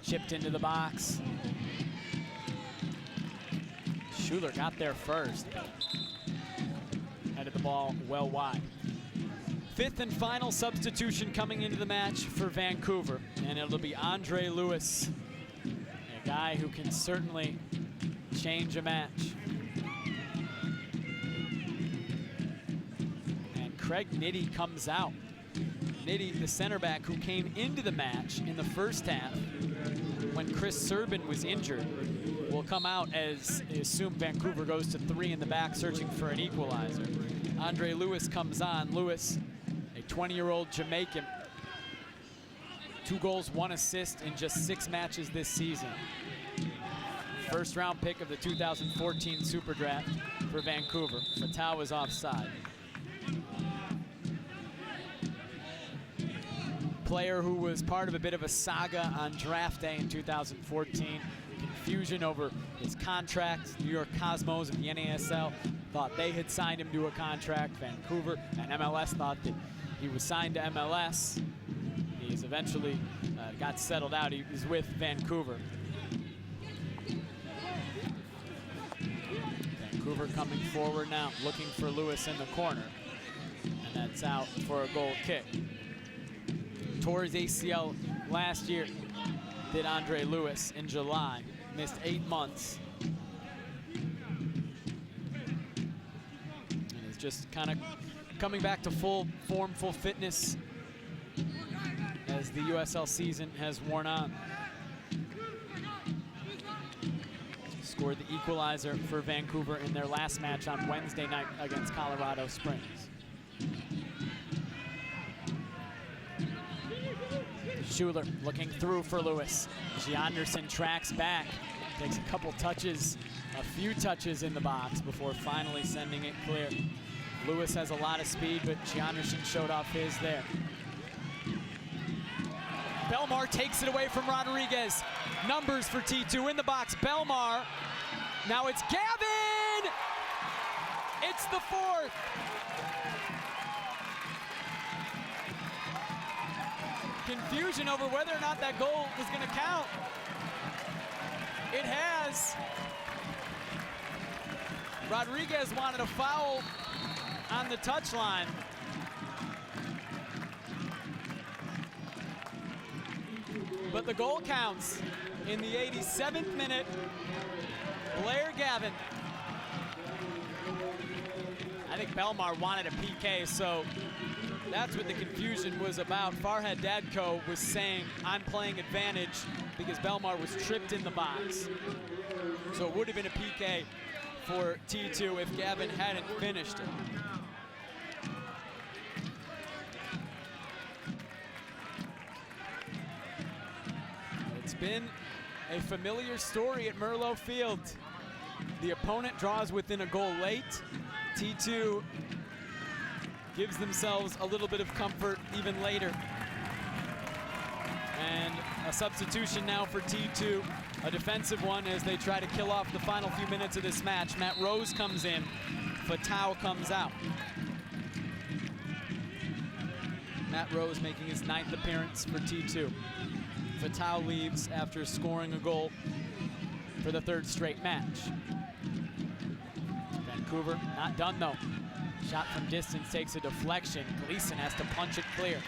Chipped into the box. Schuler got there first, but headed the ball well wide. Fifth and final substitution coming into the match for Vancouver, and it'll be Andre Lewis, a guy who can certainly change a match. And Craig Nitti comes out. Nitti, the center back who came into the match in the first half when Chris Serban was injured, will come out as they assume Vancouver goes to 3 in the back searching for an equalizer. Andre Lewis comes on. Lewis, a 20-year-old Jamaican, 2 goals, 1 assist in just 6 matches this season. First round pick of the 2014 Super Draft for Vancouver. Fatau was offside. Player who was part of a bit of a saga on draft day in 2014. Confusion over his contract. New York Cosmos of the NASL thought they had signed him to a contract. Vancouver and MLS thought that he was signed to MLS. He's eventually got settled out. He was with Vancouver. Vancouver coming forward now, looking for Lewis in the corner. And that's out for a goal kick. Tore his ACL last year, did Andre Lewis in July. Missed 8 months. And is just kind of coming back to full form, full fitness as the USL season has worn on. Scored the equalizer for Vancouver in their last match on Wednesday night against Colorado Springs. Schuler looking through for Lewis. Gianderson tracks back, takes a couple touches, a few touches in the box before finally sending it clear. Lewis has a lot of speed, but Gianderson showed off his there. Belmar takes it away from Rodriguez. Numbers for T2 in the box. Belmar. Now it's Gavin! It's the 4th. Confusion over whether or not that goal was going to count. It has. Rodriguez wanted a foul on the touchline. But the goal counts in the 87th minute. Blair Gavin. I think Belmar wanted a PK, so that's what the confusion was about. Farhad Dadko was saying, I'm playing advantage because Belmar was tripped in the box. So it would have been a PK for T2 if Gavin hadn't finished it. It's been a familiar story at Merlot Field. The opponent draws within a goal late. T2 gives themselves a little bit of comfort even later. And a substitution now for T2, a defensive one as they try to kill off the final few minutes of this match. Matt Rose comes in, Fatau comes out. Matt Rose making his 9th appearance for T2. Fatau leaves after scoring a goal for the 3rd straight match. Vancouver not done though. Shot from distance takes a deflection. Gleason has to punch it clear.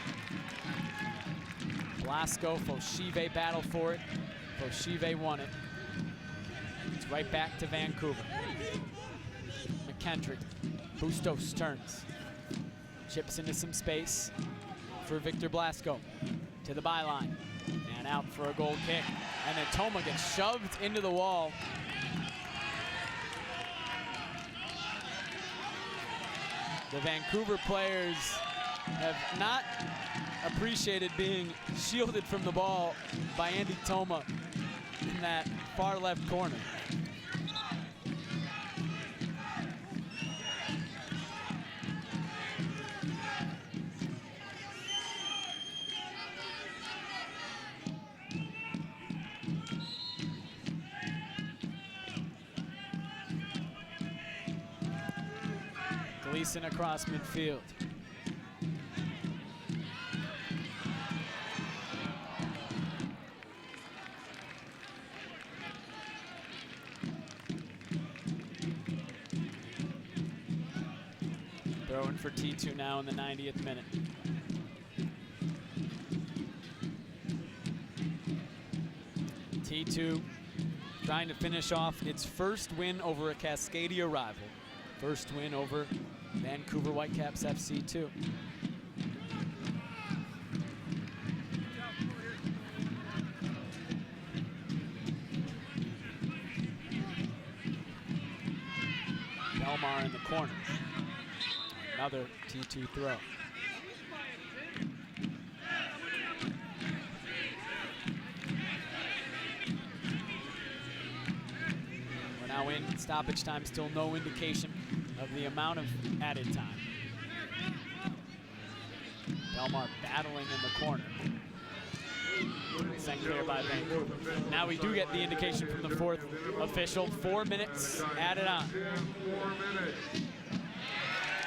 Blasco, Foshive battled for it. Foshive won it. It's right back to Vancouver. McKendrick, Bustos turns. Chips into some space for Victor Blasco. To the byline, and out for a goal kick. And then Toma gets shoved into the wall. The Vancouver players have not appreciated being shielded from the ball by Andy Toma in that far left corner. Gleason across midfield. Throwing for T2 now in the 90th minute. T2 trying to finish off its first win over a Cascadia rival. First win over Vancouver Whitecaps FC 2. Belmar in the corner. Another T2 throw. We're now in stoppage time, still no indication of the amount of added time. Belmar battling in the corner. Sent clear by Vancouver. Now we do get the indication from the fourth official. 4 minutes added on.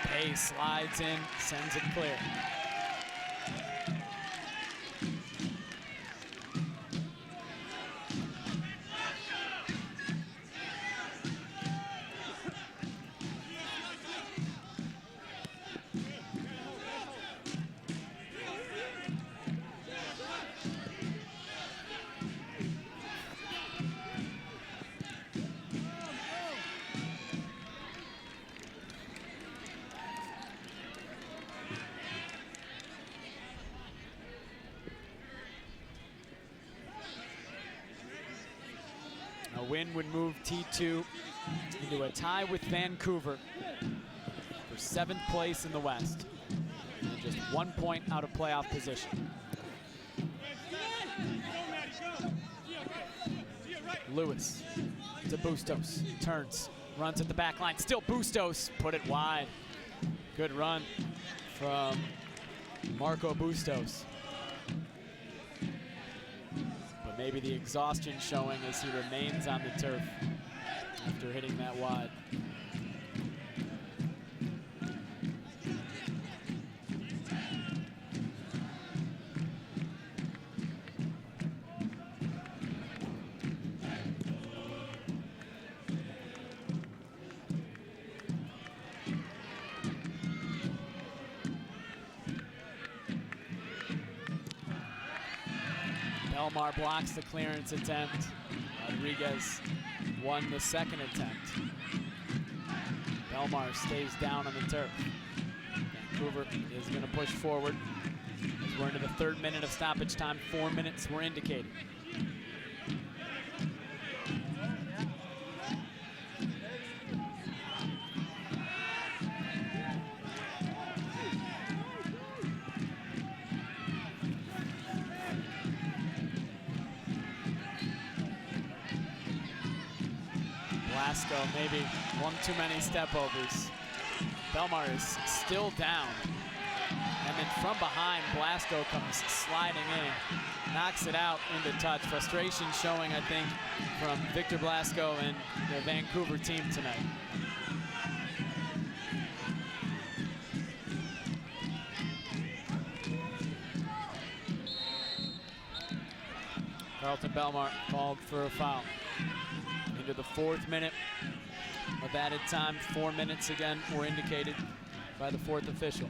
Pace slides in, sends it clear. A win would move T2 into a tie with Vancouver for 7th place in the West, and just 1 point out of playoff position. Lewis to Bustos, turns, runs at the back line, still Bustos, put it wide. Good run from Marco Bustos. Maybe the exhaustion showing as he remains on the turf after hitting that wide. Belmar blocks the clearance attempt. Rodriguez won the second attempt. Belmar stays down on the turf. Vancouver is going to push forward as we're into the 3rd minute of stoppage time. 4 minutes were indicated. Blasco, maybe one too many step-overs. Belmar is still down. And then from behind, Blasco comes sliding in, knocks it out into touch. Frustration showing, I think, from Victor Blasco and the Vancouver team tonight. Carlton Belmar called for a foul. Into the 4th minute of added time. 4 minutes again were indicated. by the fourth official.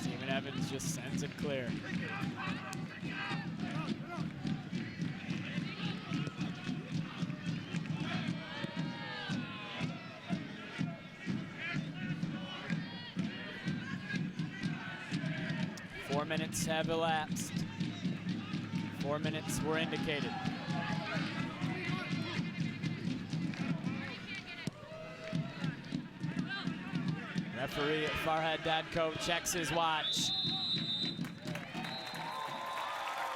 Steven Evans just sends it clear. Four minutes have elapsed. 4 minutes were indicated. Referee Farhad Dadko checks his watch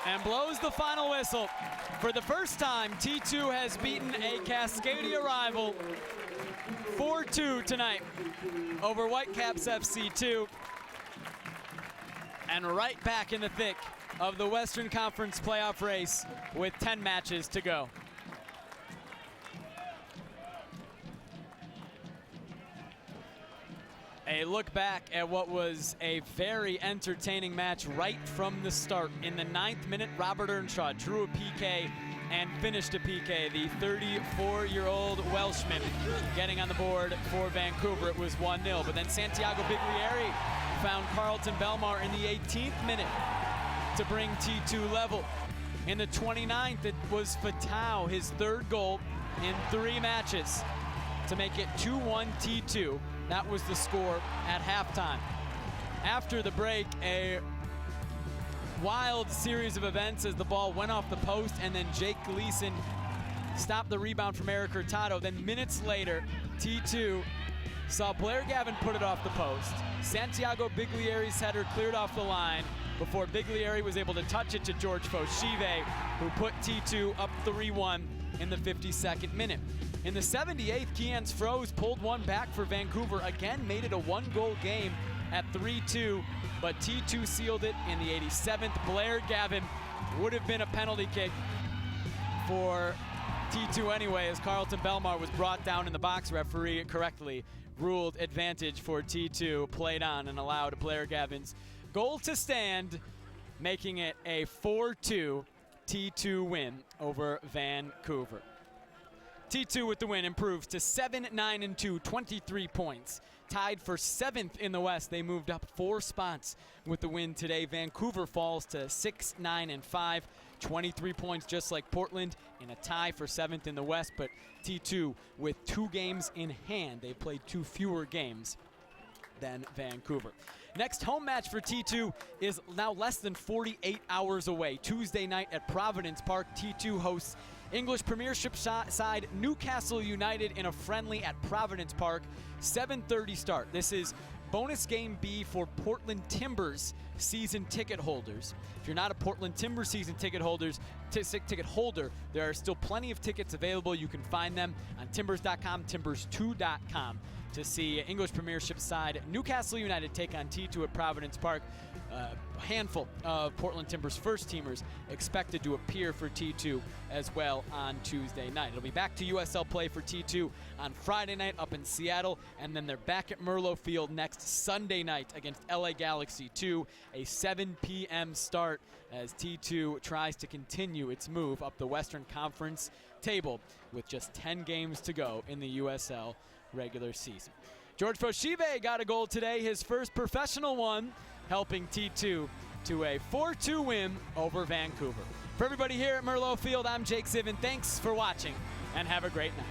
and blows the final whistle. For the first time, T2 has beaten a Cascadia rival 4-2 tonight over Whitecaps FC2. And right back in the thick of the Western Conference playoff race with 10 matches to go. A look back at what was a very entertaining match right from the start. In the 9th minute, Robert Earnshaw drew a PK and finished a PK. The 34-year-old Welshman getting on the board for Vancouver. It was 1-0, but then Santiago Biglieri found Carlton Belmar in the 18th minute to bring T2 level. In the 29th, it was Fatau, his third goal in 3 matches, to make it 2-1 T2. That was the score at halftime. After the break, a wild series of events as the ball went off the post, and then Jake Gleason stopped the rebound from Eric Hurtado. Then minutes later, T2 saw Blair Gavin put it off the post. Santiago Biglieri's header cleared off the line before Biglieri was able to touch it to George Foshive, who put T2 up 3-1 in the 52nd minute. In the 78th, Kian Froese pulled one back for Vancouver, again made it a 1-goal game at 3-2, but T2 sealed it in the 87th. Blair Gavin would have been a penalty kick for T2 anyway, as Carlton Belmar was brought down in the box. Referee correctly ruled advantage for T2, played on and allowed Blair Gavin's goal to stand, making it a 4-2 T2 win over Vancouver. T2 with the win improves to 7-9-2, 23 points. Tied for 7th in the West. They moved up 4 spots with the win today. Vancouver falls to 6-9-5, 23 points, just like Portland, in a tie for 7th in the West. But T2 with 2 games in hand. They played 2 fewer games than Vancouver. Next home match for T2 is now less than 48 hours away. Tuesday night at Providence Park, T2 hosts English Premiership side Newcastle United in a friendly at Providence Park. 7:30 start. This is bonus game B for Portland Timbers season ticket holders. If you're not a Portland Timbers season ticket holder, there are still plenty of tickets available. You can find them on timbers.com, timbers2.com to see English Premiership side Newcastle United take on T2 at Providence Park. A handful of Portland Timbers first teamers expected to appear for T2 as well on Tuesday night. It'll be back to USL play for T2 on Friday night up in Seattle, and then they're back at Merlo Field next Sunday night against LA Galaxy 2, a 7 p.m. start as T2 tries to continue its move up the Western Conference table with just 10 games to go in the USL regular season. George Foshive got a goal today, his first professional one, helping T2 to a 4-2 win over Vancouver. For everybody here at Merlo Field, I'm Jake Ziven. Thanks for watching, and have a great night.